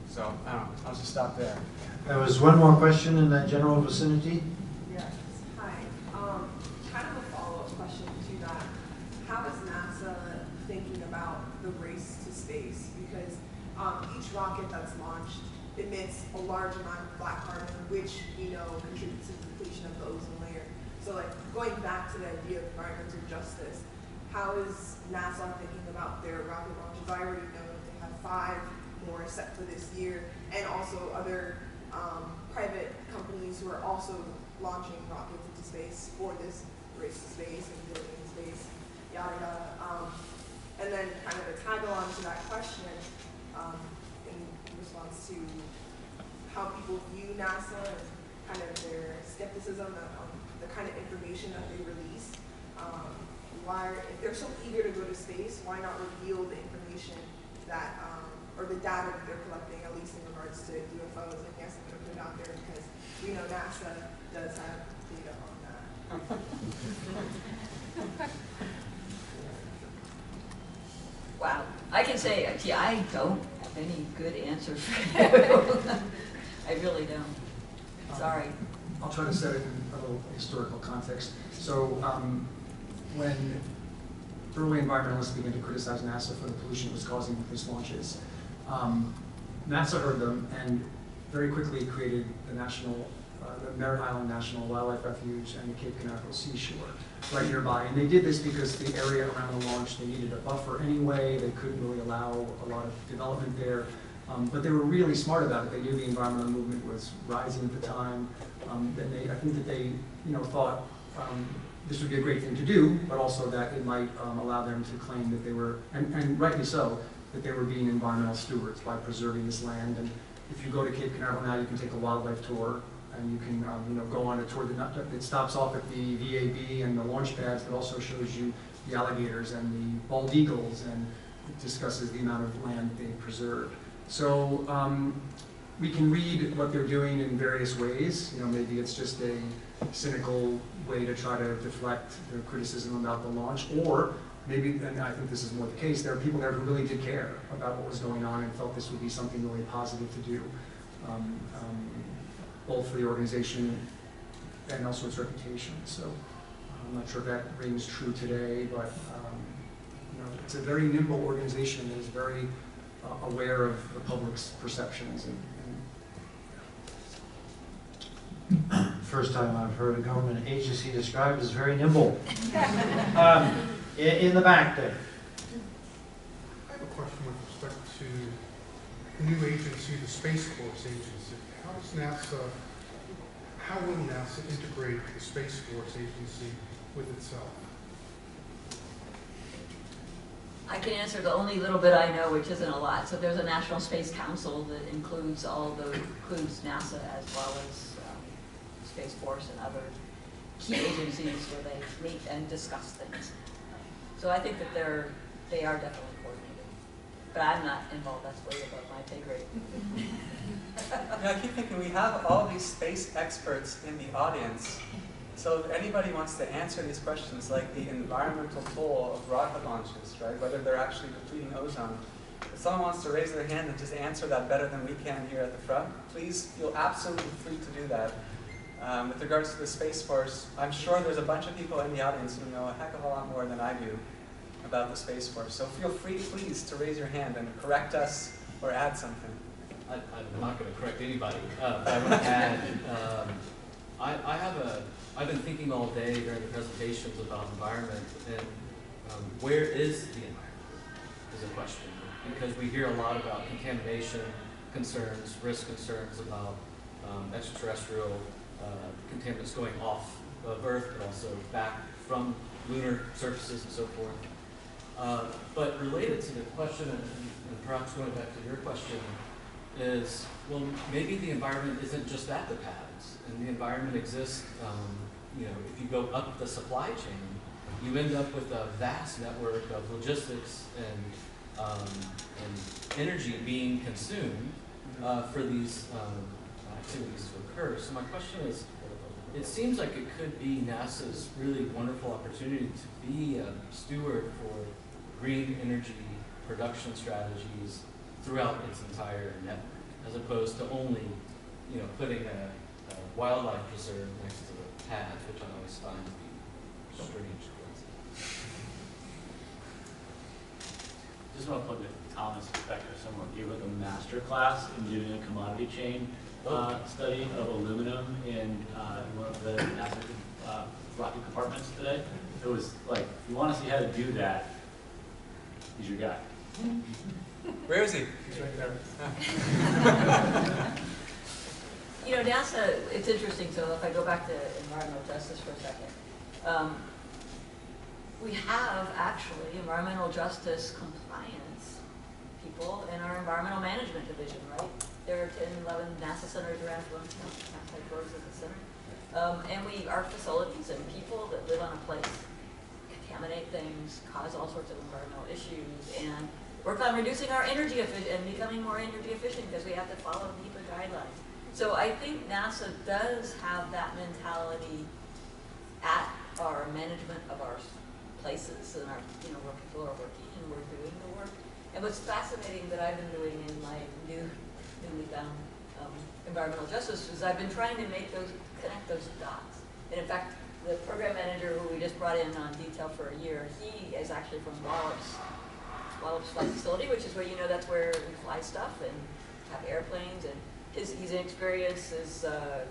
[SPEAKER 3] So, I don't know, I'll just stop there.
[SPEAKER 2] There was one more question in that general vicinity.
[SPEAKER 8] Yes, hi. Kind of a follow-up question to that. How is NASA thinking about the race to space? Because each rocket that's launched emits a large amount of black carbon, which we know contributes to the depletion of the ozone layer. So like going back to the idea of environmental justice, how is NASA thinking about their rocket launches? I already know that they have 5 more set for this year, and also other private companies who are also launching rockets into space for this race to space and building in space, yada yada. And then kind of a tag along to that question, in response to how people view NASA and kind of their skepticism on the kind of information that they release. If they're so eager to go to space, why not reveal the information that, or the data that they're collecting, at least in regards to UFOs? And yes, I'm going to put it out there because we know NASA does have data on that.
[SPEAKER 4] Wow. I can say, I don't have any good answers for you. I really don't. Sorry.
[SPEAKER 7] I'll try to set it in a little historical context. So when early environmentalists began to criticize NASA for the pollution it was causing with its launches, NASA heard them and very quickly created the Merritt Island National Wildlife Refuge and the Cape Canaveral Seashore right nearby. And they did this because the area around the launch, they needed a buffer anyway. They couldn't really allow a lot of development there. But they were really smart about it. They knew the environmental movement was rising at the time. I think that they, thought this would be a great thing to do, but also that it might allow them to claim that they were, and rightly so, that they were being environmental stewards by preserving this land. And if you go to Cape Canaveral now, you can take a wildlife tour, and you can, go on a tour that stops off at the VAB and the launch pads, but also shows you the alligators and the bald eagles, and it discusses the amount of land they preserved. So we can read what they're doing in various ways. Maybe it's just a cynical way to try to deflect the criticism about the launch, or maybe, and I think this is more the case, there are people there who really did care about what was going on and felt this would be something really positive to do, both for the organization and also its reputation. So I'm not sure if that rings true today, but it's a very nimble organization that is very aware of the public's perceptions.
[SPEAKER 2] First time I've heard a government agency described as very nimble. In the back there.
[SPEAKER 13] I have a question with respect to the new agency, the Space Force Agency. How will NASA integrate the Space Force Agency with itself?
[SPEAKER 4] I can answer the only little bit I know, which isn't a lot. So there's a National Space Council that includes includes NASA as well as Space Force and other key agencies where they meet and discuss things. So I think that they are definitely coordinated. But I'm not involved, that's way above my pay grade.
[SPEAKER 3] I keep thinking we have all these space experts in the audience. So if anybody wants to answer these questions, like the environmental toll of rocket launches, right? Whether they're actually depleting ozone. If someone wants to raise their hand and just answer that better than we can here at the front, please feel absolutely free to do that. With regards to the Space Force, I'm sure there's a bunch of people in the audience who know a heck of a lot more than I do about the Space Force. So feel free, please, to raise your hand and correct us or add something.
[SPEAKER 14] I'm not going to correct anybody, but I want to add, I've been thinking all day during the presentations about environment, and where is the environment is a question. Because we hear a lot about contamination concerns, risk concerns about extraterrestrial contaminants going off of Earth, but also back from lunar surfaces and so forth. But related to the question, and perhaps going back to your question, is, well, maybe the environment isn't just at the pads, and the environment exists, if you go up the supply chain, you end up with a vast network of logistics and energy being consumed for these activities to occur. So my question is, it seems like it could be NASA's really wonderful opportunity to be a steward for green energy production strategies throughout its entire network, as opposed to only, putting a wildlife preserve next to the pads, which I always find to be strange.
[SPEAKER 5] Just want to plug in Thomas' perspective somewhere here with a master class in doing a commodity chain study of aluminum in one of the NASA rocket compartments today. It was like, if you want to see how to do that, he's your guy.
[SPEAKER 3] Where is he? He's right there.
[SPEAKER 4] NASA, it's interesting, so if I go back to environmental justice for a second, we have actually environmental justice compliance people in our environmental management division, right? There are 10, 11 NASA centers around NASA grows at the center. And our facilities and people that live on a place contaminate things, cause all sorts of environmental issues, and work on reducing our energy and becoming more energy efficient because we have to follow NEPA guidelines. So I think NASA does have that mentality at our management of our places and our, where people are working and we're doing the work. And what's fascinating that I've been doing in my newly found environmental justice is I've been trying to connect those dots. And in fact, the program manager who we just brought in on detail for a year, he is actually from Wallops Flight Facility, which is where, that's where we fly stuff and have airplanes, and he's experienced is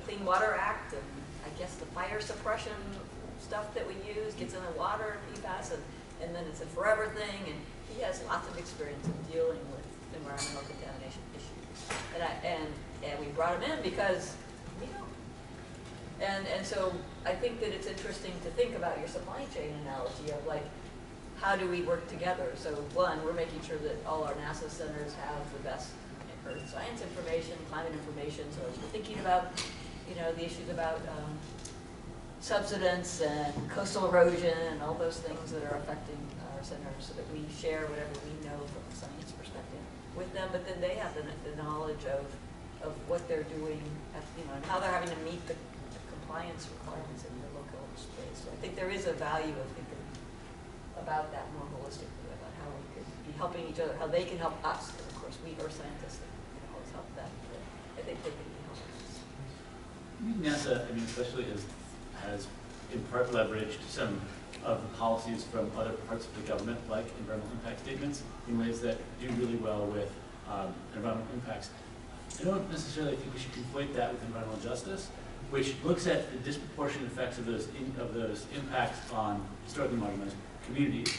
[SPEAKER 4] Clean Water Act, and I guess the fire suppression stuff that we use gets in the water, PFAS, and then it's a forever thing, and he has lots of experience in dealing with environmental contamination issues. And we brought him in because we know. And so I think that it's interesting to think about your supply chain analogy of like, how do we work together? So one, we're making sure that all our NASA centers have the best earth science information, climate information. So as we're thinking about, the issues about subsidence and coastal erosion and all those things that are affecting our centers, so that we share whatever we know from a science perspective with them, but then they have the knowledge of what they're doing, and how they're having to meet the compliance requirements in their local space. So I think there is a value of thinking about that more holistically, about how we could be helping each other, how they can help us, because of course we are scientists that can always help them, but I think they can be helping us.
[SPEAKER 5] NASA, especially has in part leveraged some of the policies from other parts of the government, like environmental impact statements, in ways that do really well with environmental impacts. I don't necessarily think we should conflate that with environmental justice, which looks at the disproportionate effects of those impacts on historically marginalized communities,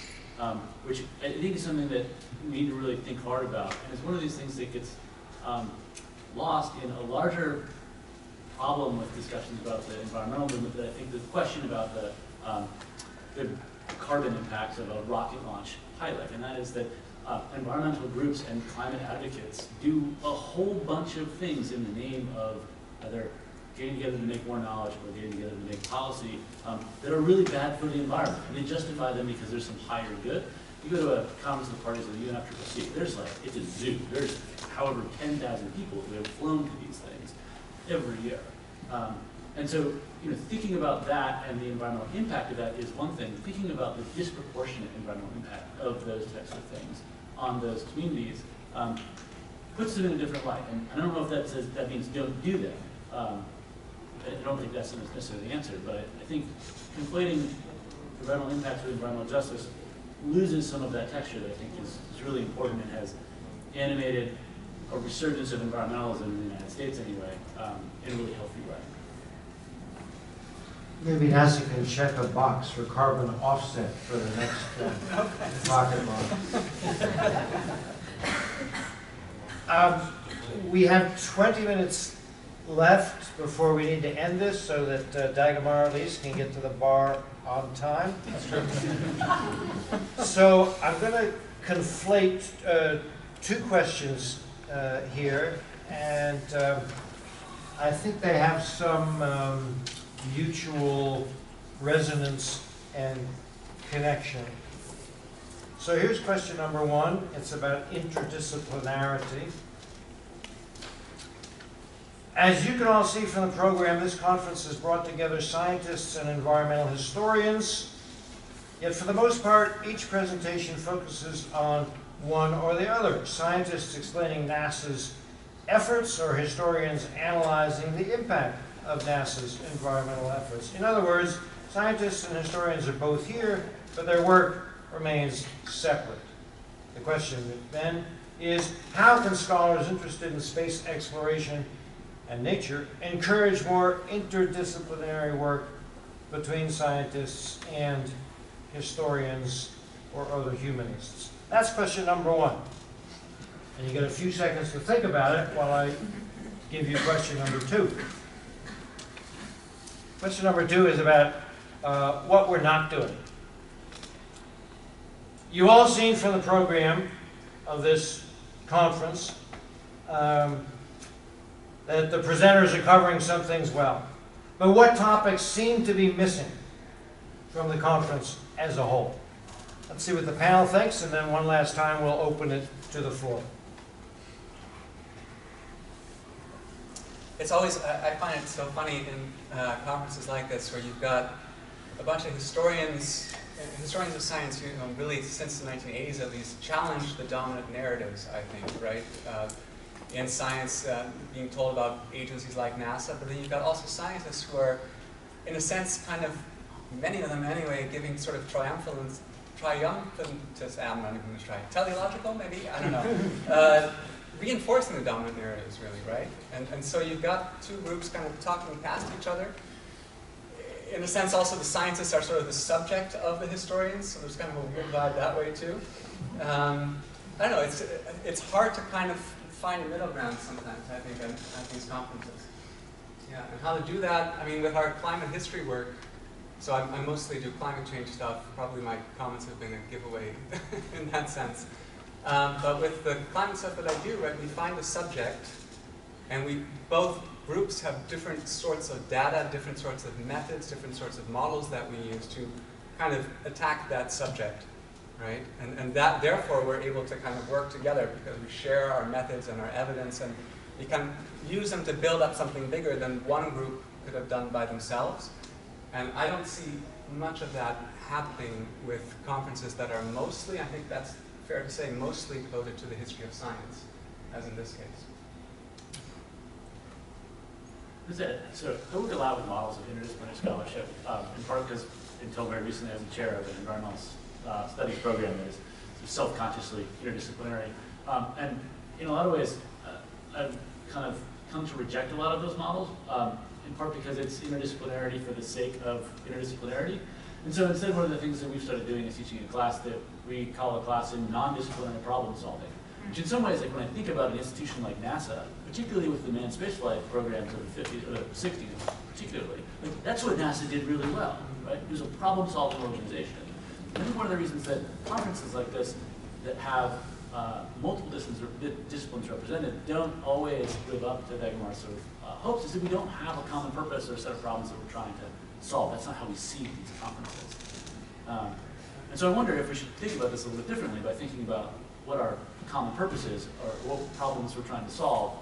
[SPEAKER 5] which I think is something that we need to really think hard about. And it's one of these things that gets lost in a larger problem with discussions about the environmental movement, that I think the question about the carbon impacts of a rocket launch highlight, and that is that environmental groups and climate advocates do a whole bunch of things in the name of either getting together to make more knowledge or getting together to make policy that are really bad for the environment. And they justify them because there's some higher good. You go to a conference of the parties of the UNFCCC, there's like, it's a zoo. There's however 10,000 people who have flown to these things every year. And so, thinking about that and the environmental impact of that is one thing. Thinking about the disproportionate environmental impact of those types of things on those communities puts them in a different light. And I don't know if that says that means don't do that. I don't think that's necessarily the answer, but I think conflating environmental impacts with environmental justice loses some of that texture that I think is really important and has animated a resurgence of environmentalism in the United States anyway, in a really healthy way.
[SPEAKER 2] Maybe NASA can check a box for carbon offset for the next rocket launch. We have 20 minutes left before we need to end this, so that Dagmar Elise can get to the bar on time. That's true. So I'm going to conflate two questions here, and I think they have some mutual resonance and connection. So here's question number one. It's about interdisciplinarity. As you can all see from the program, this conference has brought together scientists and environmental historians. Yet for the most part, each presentation focuses on one or the other. Scientists explaining NASA's efforts, or historians analyzing the impact of NASA's environmental efforts. In other words, scientists and historians are both here, but their work remains separate. The question then is, how can scholars interested in space exploration and nature encourage more interdisciplinary work between scientists and historians or other humanists? That's question number one. And you get a few seconds to think about it while I give you question number two. Question number two is about what we're not doing. You all seen from the program of this conference that the presenters are covering some things well. But what topics seem to be missing from the conference as a whole? Let's see what the panel thinks, and then one last time we'll open it to the floor.
[SPEAKER 3] It's always, I find it so funny in conferences like this where you've got a bunch of historians of science who really, since the 1980s at least, challenged the dominant narratives, I think, right? In science, being told about agencies like NASA, but then you've got also scientists who are, in a sense, kind of, many of them anyway, giving sort of triumphant, I'm not even going to try, teleological maybe? I don't know. Reinforcing the dominant narratives, really, right? And so you've got two groups kind of talking past each other. In a sense, also, the scientists are sort of the subject of the historians, so there's kind of a weird vibe that way, too. I don't know, it's hard to kind of find a middle ground sometimes, I think, at these conferences. Yeah, and how to do that, I mean, with our climate history work, so I mostly do climate change stuff. Probably my comments have been a giveaway in that sense. But with the climate stuff that I do, right, we find a subject, and both groups have different sorts of data, different sorts of methods, different sorts of models that we use to kind of attack that subject, right? And that, therefore, we're able to kind of work together because we share our methods and our evidence, and we can use them to build up something bigger than one group could have done by themselves. And I don't see much of that happening with conferences that are mostly, I think that's fair to say, mostly devoted to the history of science, as in this case.
[SPEAKER 5] So I work a lot with models of interdisciplinary scholarship, in part because until very recently I was the chair of an environmental studies program that is self-consciously interdisciplinary. And in a lot of ways, I've kind of come to reject a lot of those models, in part because it's interdisciplinarity for the sake of interdisciplinarity. And so instead, one of the things that we've started doing is teaching a class that we call a class in non-disciplinary problem solving. Which in some ways, like when I think about an institution like NASA, particularly with the manned spaceflight programs of the 50s or the 60s particularly, like that's what NASA did really well, right? It was a problem-solving organization. And I think one of the reasons that conferences like this that have multiple disciplines represented don't always live up to Dagmar's sort of hopes is that we don't have a common purpose or a set of problems that we're trying to solve. That's not how we see these conferences. And so I wonder if we should think about this a little bit differently by thinking about what our common purpose is or what problems we're trying to solve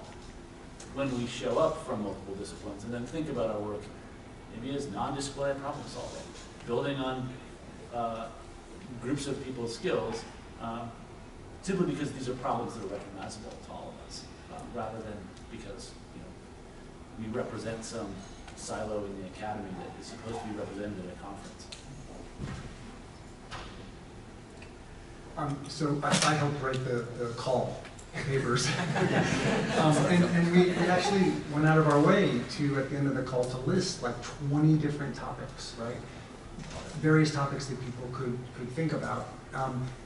[SPEAKER 5] when we show up from multiple disciplines, and then think about our work maybe as non-disciplinary problem solving, building on groups of people's skills, simply because these are problems that are recognizable to all of us, rather than because we represent some silo in the academy that is supposed to be represented at a conference.
[SPEAKER 7] So I helped write the call papers. And we actually went out of our way to, at the end of the call, to list like 20 different topics, right? Various topics that people could think about.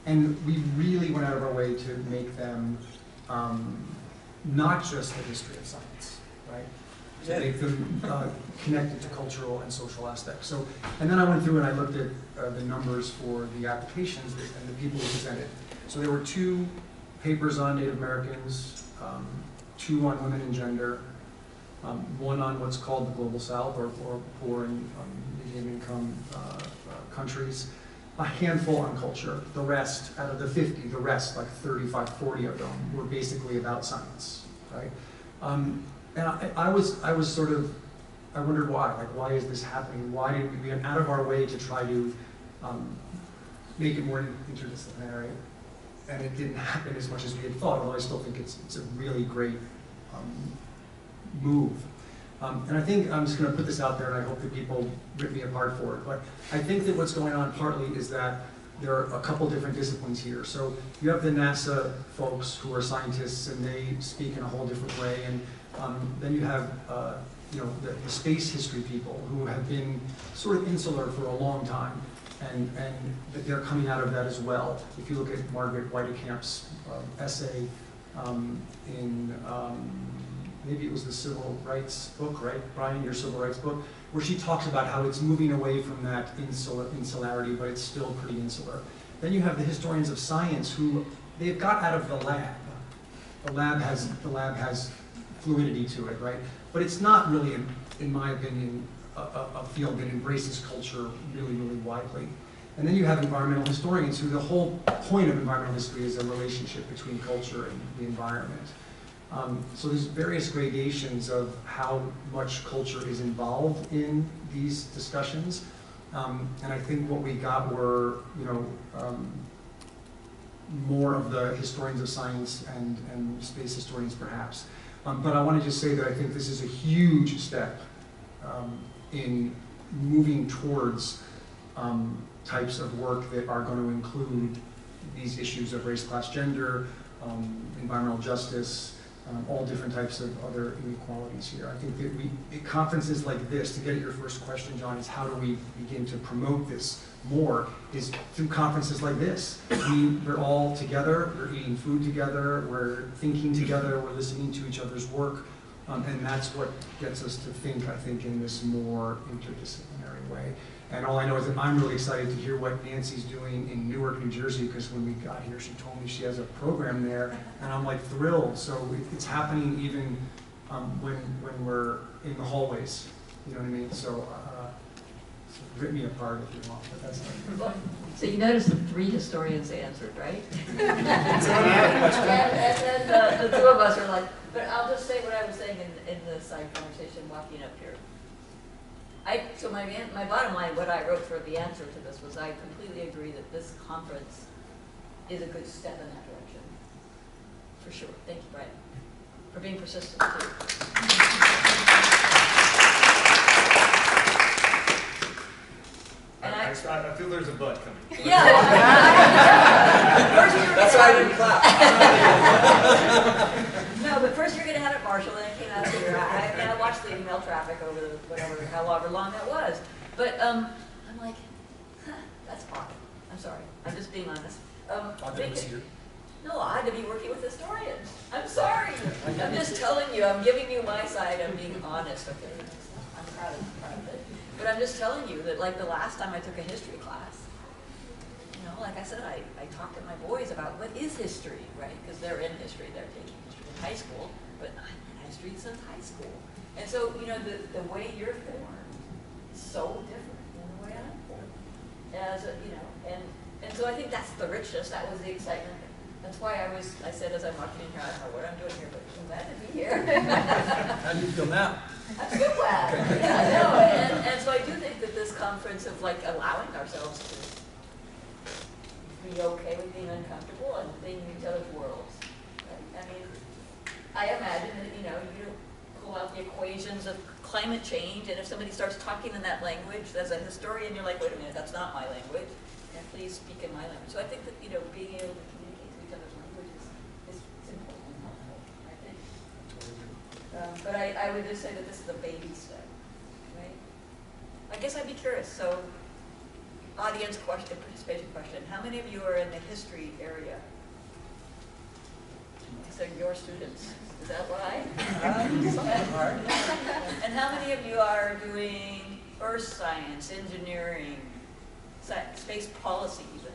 [SPEAKER 7] And we really went out of our way to make them not just the history of science, right? To make them connected to cultural and social aspects. So, and then I went through and I looked at the numbers for the applications and the people who presented. So there were 2 papers on Native Americans, 2 on women and gender, 1 on what's called the Global South or poor and medium income countries, a handful on culture. The rest, out of the 50, the rest, like 35, 40 of them, were basically about science, right? And I was sort of, I wondered why. Like, why is this happening? Why did we went out of our way to try to make it more interdisciplinary? And it didn't happen as much as we had thought, although I still think it's a really great move. And I think I'm just going to put this out there, and I hope that people rip me apart for it. But I think that what's going on partly is that there are a couple different disciplines here. So you have the NASA folks who are scientists, and they speak in a whole different way. And then you have the space history people who have been sort of insular for a long time, and that they're coming out of that as well. If you look at Margaret Whitecamp's essay in maybe it was the civil rights book, right? Brian, your civil rights book, where she talks about how it's moving away from that insularity, but it's still pretty insular. Then you have the historians of science who they've got out of the lab. The lab has fluidity to it, right? But it's not really, in my opinion, a field that embraces culture really, really widely. And then you have environmental historians who the whole point of environmental history is a relationship between culture and the environment. So there's various gradations of how much culture is involved in these discussions. And I think what we got were, more of the historians of science and space historians perhaps. But I want to just say that I think this is a huge step in moving towards types of work that are going to include these issues of race, class, gender, environmental justice, all different types of other inequalities here. I think that at conferences like this, to get at your first question, John, is how do we begin to promote this more, is through conferences like this. We're all together, we're eating food together, we're thinking together, we're listening to each other's work, and that's what gets us to think, I think, in this more interdisciplinary way. And all I know is that I'm really excited to hear what Nancy's doing in Newark, New Jersey, because when we got here, she told me she has a program there, and I'm like thrilled. So it's happening even when we're in the hallways, you know what I mean? So rip me apart if you want, but that's not.
[SPEAKER 4] So you noticed the 3 historians answered, right? and then the 2 of us are like, but I'll just say what I was saying in the side conversation walking up here. So my bottom line, what I wrote for the answer to this was I completely agree that this conference is a good step in that direction. For sure. Thank you, Brian, for being persistent too. And
[SPEAKER 12] I feel there's a but coming.
[SPEAKER 4] Yeah.
[SPEAKER 3] That's why I didn't clap.
[SPEAKER 4] No, but first you're going to have it Marshall, and it came out here. I watched the email traffic over the whatever, however long that was. But I'm like, that's odd. I'm sorry. I'm just being honest. No, I had to be working with historians. I'm sorry. I'm just telling you. I'm giving you my side. I'm being honest. Okay. I'm proud of it. But I'm just telling you that, like, the last time I took a history class, you know, like I said, I talked to my boys about what is history, right? Because they're in history. They're taking history in high school, but I'm in history since high school. And so, you know, the way you're formed is so different than the way I'm formed. As a, you know, and so I think that's the richness. That was the excitement. That's why I said as I'm walking in here, I don't know what I'm doing here, but I'm glad to be here.
[SPEAKER 3] How do you feel now?
[SPEAKER 4] I'm still glad. Yeah, no, and so I do think that this conference of like allowing ourselves to be okay with being uncomfortable and being in each other's worlds. Right? I mean, I imagine that, you know, you pull out the equations of climate change, and if somebody starts talking in that language, as a historian, you're like, wait a minute, that's not my language. And please speak in my language. So I think that, you know, being able to communicate to each other's language is important and helpful, I think. But I would just say that this is a baby step, right? I guess I'd be curious. So, audience question, participation question. How many of you are in the history area? So your students. Is that why? Some of them are. And how many of you are doing earth science, engineering, space policy even?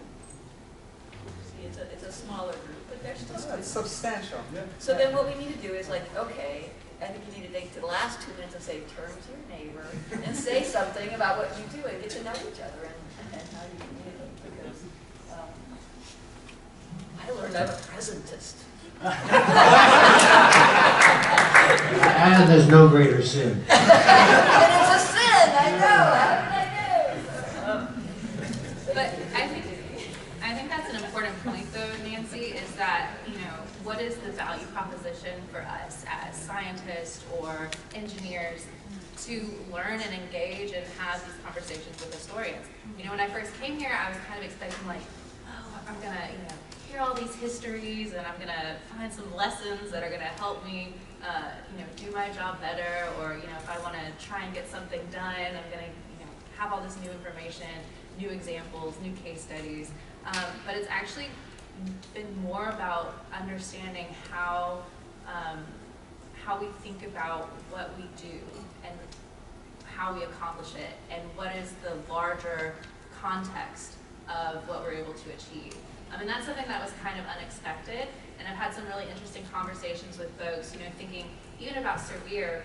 [SPEAKER 4] See, it's a smaller group, but they're still
[SPEAKER 3] It's substantial. Yeah.
[SPEAKER 4] So then what we need to do is like, okay, I think you need to take the last 2 minutes and say, turn to your neighbor and say something about what you do and get to know each other and how you communicate. Because I learned I'm a presentist.
[SPEAKER 2] And there's no greater sin.
[SPEAKER 4] And it's a sin, I know. How did I know?
[SPEAKER 6] But I think that's an important point, though, Nancy, is that, you know, what is the value proposition for us as scientists or engineers to learn and engage and have these conversations with historians? You know, when I first came here, I was kind of expecting, like, oh, I'm going to, you know, hear all these histories and I'm going to find some lessons that are going to help me, you know, do my job better, or, you know, if I want to try and get something done, I'm going to, you know, have all this new information, new examples, new case studies. But it's actually been more about understanding how we think about what we do and how we accomplish it, and what is the larger context of what we're able to achieve. And that's something that was kind of unexpected, and I've had some really interesting conversations with folks, you know, thinking even about Cerby,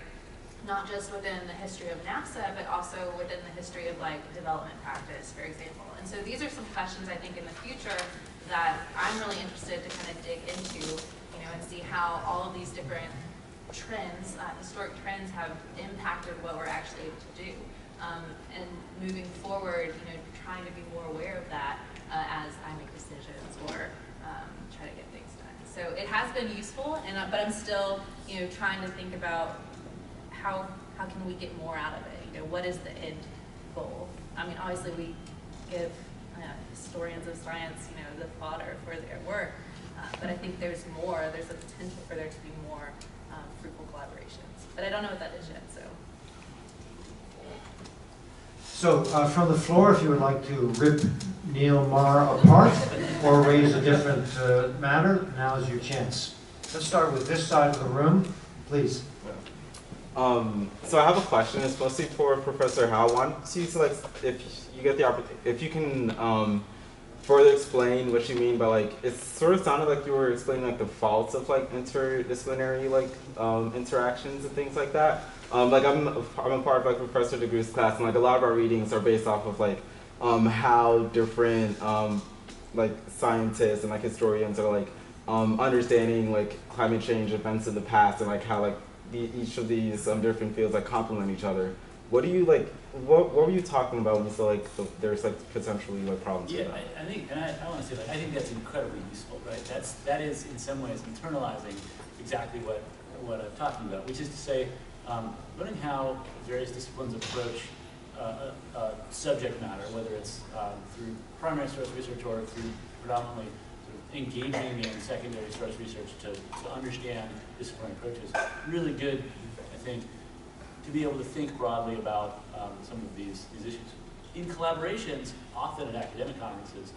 [SPEAKER 6] not just within the history of NASA, but also within the history of like development practice, for example. And so these are some questions I think in the future that I'm really interested to kind of dig into, you know, and see how all of these different trends, historic trends, have impacted what we're actually able to do. And moving forward, you know, trying to be more aware of that as I make decisions or try to get things done. So it has been useful, but I'm still, you know, trying to think about how can we get more out of it? You know, what is the end goal? I mean, obviously we give historians of science, you know, the fodder for their work, But I think there's a potential for there to be more fruitful collaborations. But I don't know what that is yet, so.
[SPEAKER 2] So from the floor, if you would like to rip Neil Marr apart or raise a different matter, now is your chance. Let's start with this side of the room, please.
[SPEAKER 15] So I have a question. It's mostly for Professor Howe. I want you to, like, if you get the opportunity, if you can further explain what you mean by, like, it sort of sounded like you were explaining like the faults of like interdisciplinary like interactions and things like that. Like I'm a part of like Professor DeGroo's class, and like a lot of our readings are based off of like how different like scientists and like historians are like understanding like climate change events in the past, and like how like each of these different fields like complement each other. What do you like? What were you talking about when you said like there's like potentially like problems?
[SPEAKER 5] Yeah,
[SPEAKER 15] with that?
[SPEAKER 5] I think, and I want to say, like, I think that's incredibly useful, right? That is in some ways internalizing exactly what I'm talking about, which is to say, learning how various disciplines approach subject matter, whether it's through primary source research or through predominantly engaging in secondary source research to understand disciplinary approaches. Really good, I think, to be able to think broadly about some of these issues. In collaborations, often at academic conferences,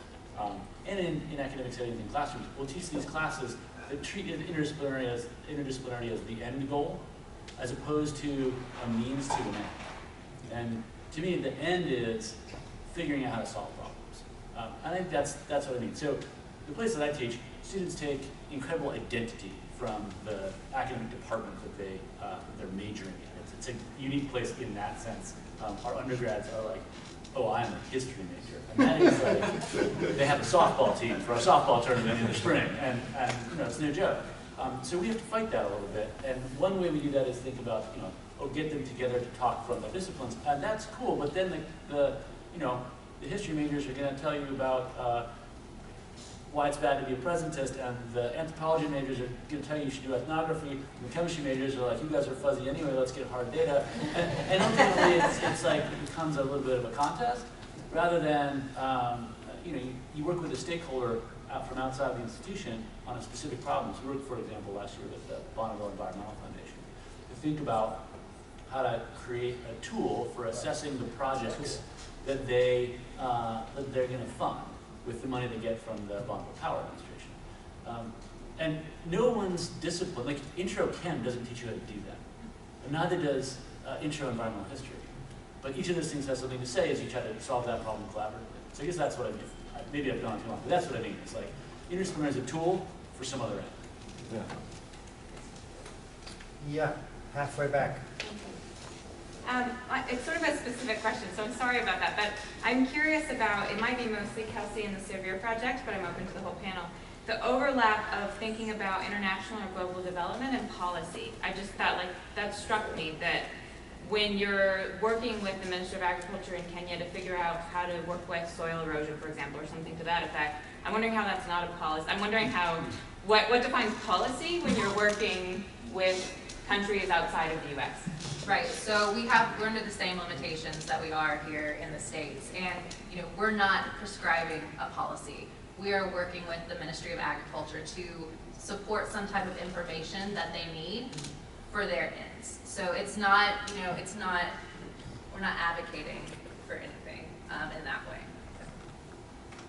[SPEAKER 5] and in academic settings in classrooms, we'll teach these classes that treat interdisciplinarity as the end goal, as opposed to a means to an end. And to me, the end is figuring out how to solve problems. I think that's what I mean. So the place that I teach, students take incredible identity from the academic department that they're majoring in. It's a unique place in that sense. Our undergrads are like, oh, I'm a history major. And that is like, they have a softball team for a softball tournament in the spring, and you know, it's no joke. So we have to fight that a little bit. And one way we do that is think about, get them together to talk from their disciplines. And that's cool, but then the history majors are going to tell you about why it's bad to be a presentist, and the anthropology majors are going to tell you should do ethnography, and the chemistry majors are like, you guys are fuzzy anyway, let's get hard data. And ultimately, it's like it becomes a little bit of a contest, rather than, you work with a stakeholder from outside the institution on a specific problem. So we worked, for example, last year with the Bonneville Environmental Foundation to think about how to create a tool for assessing the projects that they're going to fund with the money they get from the Bonneville Power Administration. And no one's discipline, like intro chem doesn't teach you how to do that. And neither does intro environmental history. But each of those things has something to say as you try to solve that problem collaboratively. So I guess that's what I mean. Maybe I've gone too long, but that's what I mean. It's like interdisciplinary is a tool for some other end.
[SPEAKER 2] Yeah, halfway back.
[SPEAKER 16] It's sort of a specific question, so I'm sorry about that, but I'm curious about, it might be mostly Kelsey and the Cerby project, but I'm open to the whole panel, the overlap of thinking about international or global development and policy. I just thought, like, that struck me that when you're working with the Ministry of Agriculture in Kenya to figure out how to work with soil erosion, for example, or something to that effect, I'm wondering how that's not a policy. I'm wondering what defines policy when you're working with countries outside of the U.S.?
[SPEAKER 6] Right, so we're under the same limitations that we are here in the States, and we're not prescribing a policy. We are working with the Ministry of Agriculture to support some type of information that they need for their ends. So it's not, we're not advocating for anything in that way.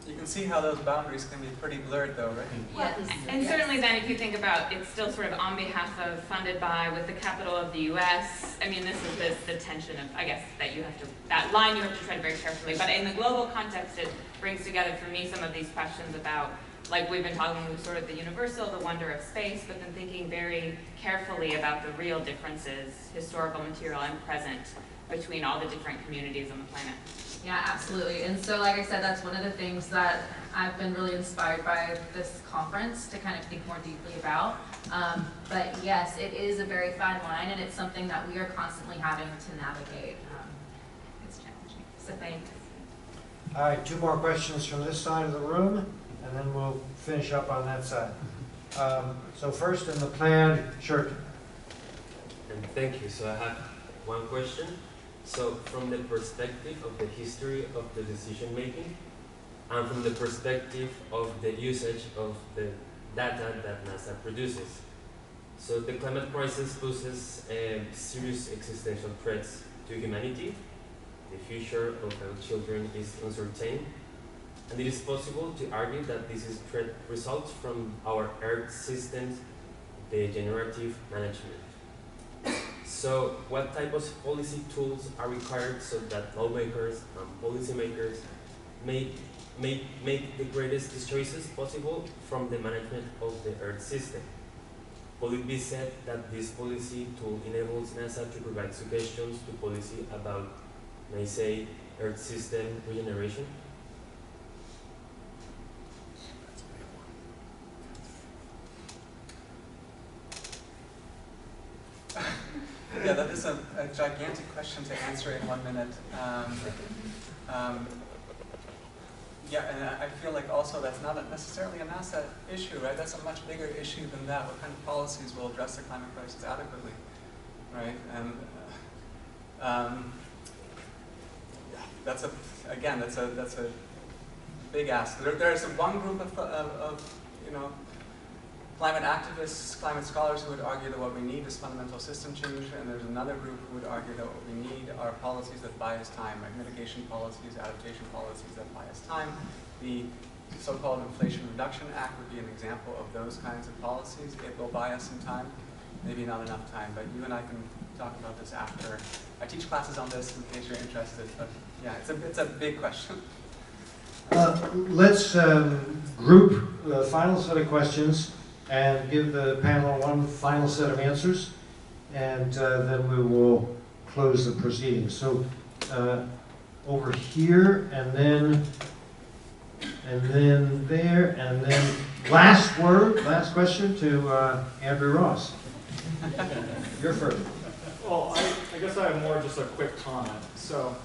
[SPEAKER 3] You can see how those boundaries can be pretty blurred though, right?
[SPEAKER 16] Yes. And certainly then if you think about it's still sort of on behalf of, funded by, with the capital of the U.S., I mean, this is the tension of, I guess, that line you have to tread very carefully. But in the global context, it brings together for me some of these questions about, like we've been talking sort of the universal, the wonder of space, but then thinking very carefully about the real differences, historical, material, and present, between all the different communities on the planet.
[SPEAKER 6] Yeah, absolutely. And so, like I said, that's one of the things that I've been really inspired by this conference to kind of think more deeply about. But yes, it is a very fine line, and it's something that we are constantly having to navigate. It's challenging. So thanks.
[SPEAKER 2] All right, 2 more questions from this side of the room, and then we'll finish up on that side. So first in the plaid shirt.
[SPEAKER 17] And thank you. So I have one question. So from the perspective of the history of the decision making, and from the perspective of the usage of the data that NASA produces. So the climate crisis poses serious existential threats to humanity. The future of our children is uncertain, and it is possible to argue that this threat results from our Earth system's degenerative management. So what type of policy tools are required so that lawmakers and policymakers may make the greatest choices possible from the management of the Earth system? Could it be said that this policy tool enables NASA to provide suggestions to policy about, may say, Earth system regeneration?
[SPEAKER 3] Yeah, that is a gigantic question to answer in 1 minute. Yeah, and I feel like also that's not necessarily a NASA issue, right? That's a much bigger issue than that. What kind of policies will address the climate crisis adequately, right? And that's a big ask. There's one group of climate activists, climate scholars who would argue that what we need is fundamental system change, and there's another group who would argue that what we need are policies that buy us time, like mitigation policies, adaptation policies that buy us time. The so-called Inflation Reduction Act would be an example of those kinds of policies. It will buy us some time, maybe not enough time, but you and I can talk about this after. I teach classes on this in case you're interested, but yeah, it's a big question.
[SPEAKER 2] Let's group the final set of questions and give the panel one final set of answers, and then we will close the proceedings. So over here, and then there, and then last question to Andrew Ross. You're first.
[SPEAKER 12] Well, I guess I have more just a quick comment. So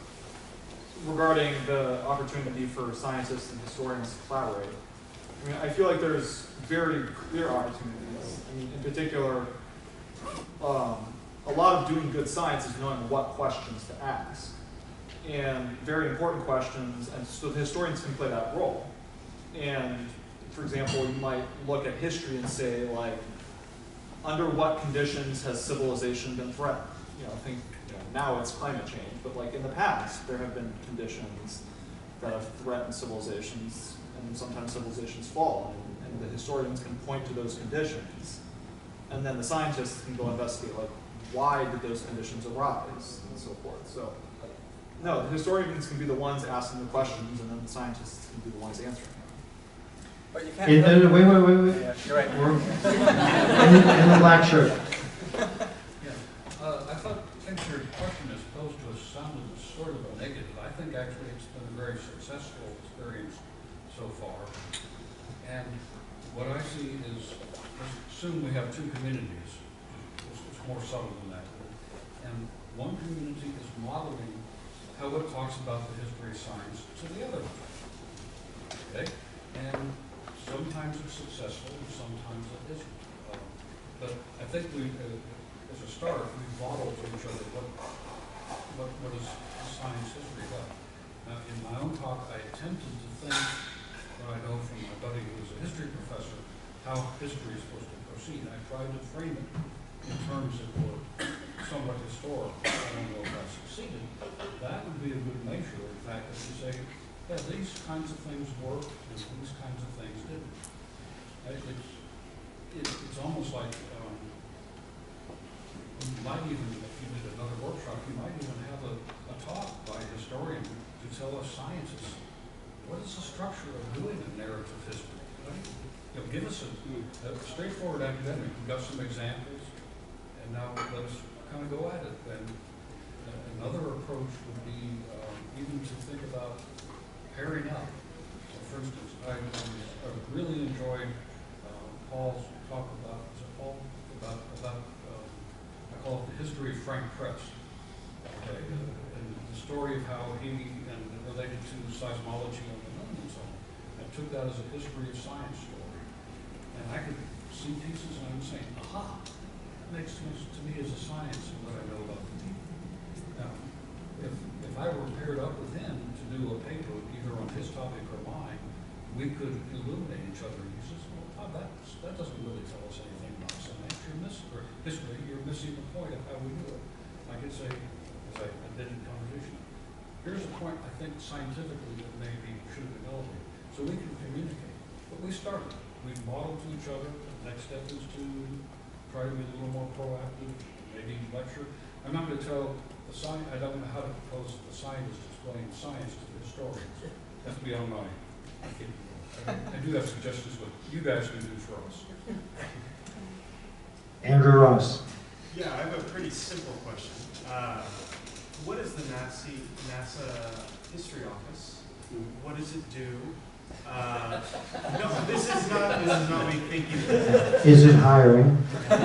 [SPEAKER 12] regarding the opportunity for scientists and historians to collaborate, I mean, I feel like there's very clear opportunities. I mean, in particular, a lot of doing good science is knowing what questions to ask. And very important questions, and so the historians can play that role. And for example, you might look at history and say, like, under what conditions has civilization been threatened? I think now it's climate change, but like in the past, there have been conditions that have threatened civilizations, and sometimes civilizations fall, and the historians can point to those conditions, and then the scientists can go investigate, like, why did those conditions arise, and so forth. So, no, the historians can be the ones asking the questions, and then the scientists can be the ones answering them.
[SPEAKER 3] But you can't.
[SPEAKER 2] Wait.
[SPEAKER 3] Yeah, you're right.
[SPEAKER 2] In the black shirt.
[SPEAKER 10] I think your question as opposed to us sounded sort of a negative. I think actually it's been a very successful experience so far. And what I see is, soon we have two communities. It's more subtle than that. And one community is modeling how it talks about the history of science to the other. Okay? And sometimes it's successful and sometimes it isn't. But I think we, as a start, we model to each other what is science history about. Now, in my own talk, I attempted to think what I know from my buddy who is a history professor, how history is supposed to proceed. I tried to frame it in terms that were somewhat historical. I don't know if I succeeded. That would be a good measure, in fact, if you say, yeah, these kinds of things worked and these kinds of things didn't. It's almost like you might even, if you did another workshop, you might even have a talk by a historian to tell us scientists, what is the structure of doing a narrative history? Give us a straightforward academic. We've got some examples, and now let us kind of go at it. Then another approach would be even to think about pairing up. So for instance, I really enjoyed Paul's talk about, I call it the history of Frank Press. Okay, and the story of how he and related to seismology on the moon and so on. I took that as a history of science story. And I could see pieces and I'm saying, aha, that makes sense to me as a science and what I know about the people. Now, if I were paired up with him to do a paper either on his topic or mine, we could illuminate each other. And he says, well, Todd, that doesn't really tell us anything about science. You're missing, or history, you're missing the point of how we do it. I could say, as I did in conversation, here's a point I think scientifically that maybe should have been elevated. So we can communicate. But we started. We've modeled to each other. The next step is to try to be a little more proactive, maybe lecture. I'm not going to tell the science, I don't know how to propose the scientists explain science to the historians. That has to be on mine. I do have suggestions what you guys can do for us.
[SPEAKER 2] Andrew Ross.
[SPEAKER 18] Yeah, I have a pretty simple question. What is the NASA History Office? What does it do? No, this is not me thinking.
[SPEAKER 2] Is it hiring?
[SPEAKER 18] 2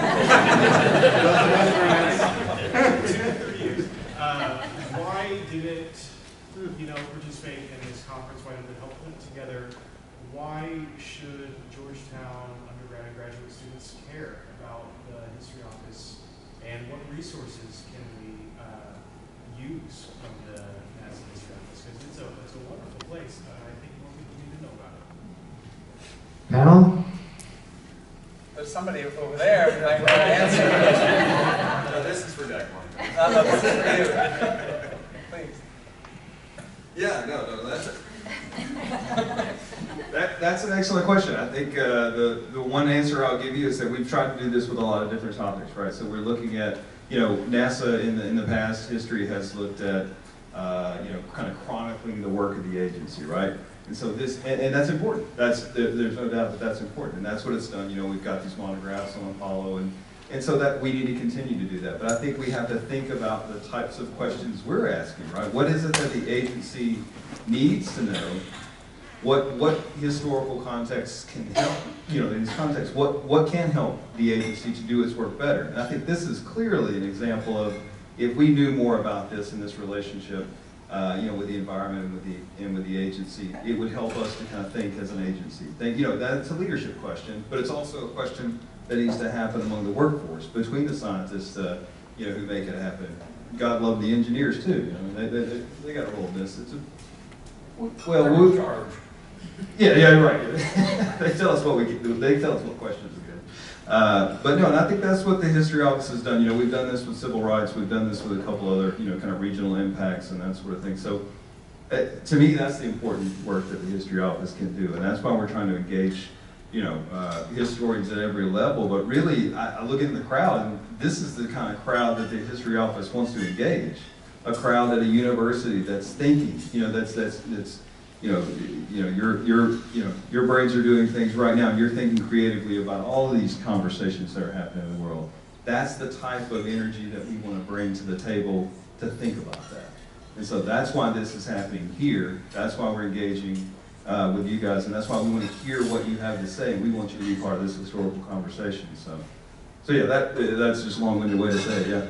[SPEAKER 18] to 3 years. Why did it, participate in this conference? Why did it help put it together? Why should Georgetown undergrad and graduate students care about the History Office? And what resources can we use from the NASA History Office? Because it's a wonderful place. I think more people need to know about it.
[SPEAKER 2] Panel?
[SPEAKER 3] There's somebody over there who might want to answer.
[SPEAKER 19] No, this is for Dagmar.
[SPEAKER 3] This is for you. Please.
[SPEAKER 19] Yeah, no, that's an excellent question. I think the one answer I'll give you is that we've tried to do this with a lot of different topics, right? So we're looking at, NASA in the past history has looked at, kind of chronicling the work of the agency, right? And so and that's important. There's no doubt that that's important, and that's what it's done. We've got these monographs on Apollo, and so that we need to continue to do that. But I think we have to think about the types of questions we're asking, right? What is it that the agency needs to know? What historical context can help, in this context, what can help the agency to do its work better? And I think this is clearly an example of, if we knew more about this in this relationship, with the environment and with the agency, it would help us to kind of think as an agency. That's a leadership question, but it's also a question that needs to happen among the workforce, between the scientists, who make it happen. God love the engineers too. They got a role in this. We're in charge. Yeah, right. They tell us what we can do. They tell us what questions are good. But no, and I think that's what the History Office has done. We've done this with civil rights. We've done this with a couple other, kind of regional impacts and that sort of thing. So, to me, that's the important work that the History Office can do, and that's why we're trying to engage, historians at every level. But really, I look at the crowd, and this is the kind of crowd that the History Office wants to engage. A crowd at a university that's thinking, your brains are doing things right now, and you're thinking creatively about all of these conversations that are happening in the world. That's the type of energy that we want to bring to the table to think about that. And so that's why this is happening here. That's why we're engaging with you guys, and that's why we want to hear what you have to say. We want you to be part of this historical conversation. So yeah, that's just a long-winded way to say it, yeah.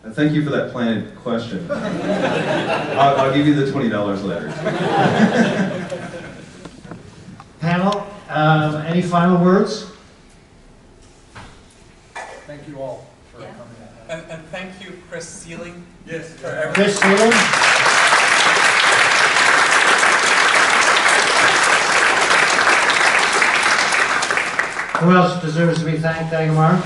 [SPEAKER 19] But thank you for that planted question. I'll give you the $20 later.
[SPEAKER 2] Panel, any final words?
[SPEAKER 12] Thank you all for coming.
[SPEAKER 3] And thank you, Chris Sealing.
[SPEAKER 18] Yes.
[SPEAKER 3] For everything.
[SPEAKER 2] Chris Sealing. Who else deserves to be thanked, Dagmar?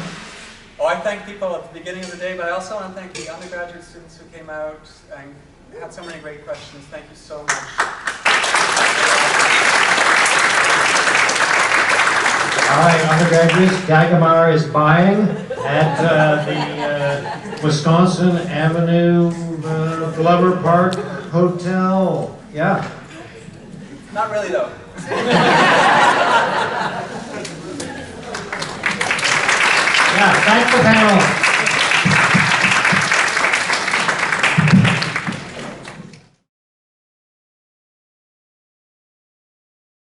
[SPEAKER 3] Oh, I thank people at the beginning of the day, but I also want to thank the undergraduate students who came out and had so many great questions. Thank you so much.
[SPEAKER 2] All right, undergraduates, Dagmar is buying at the Wisconsin Avenue Glover Park Hotel. Yeah.
[SPEAKER 3] Not really, though.
[SPEAKER 2] Yeah, thank the panel.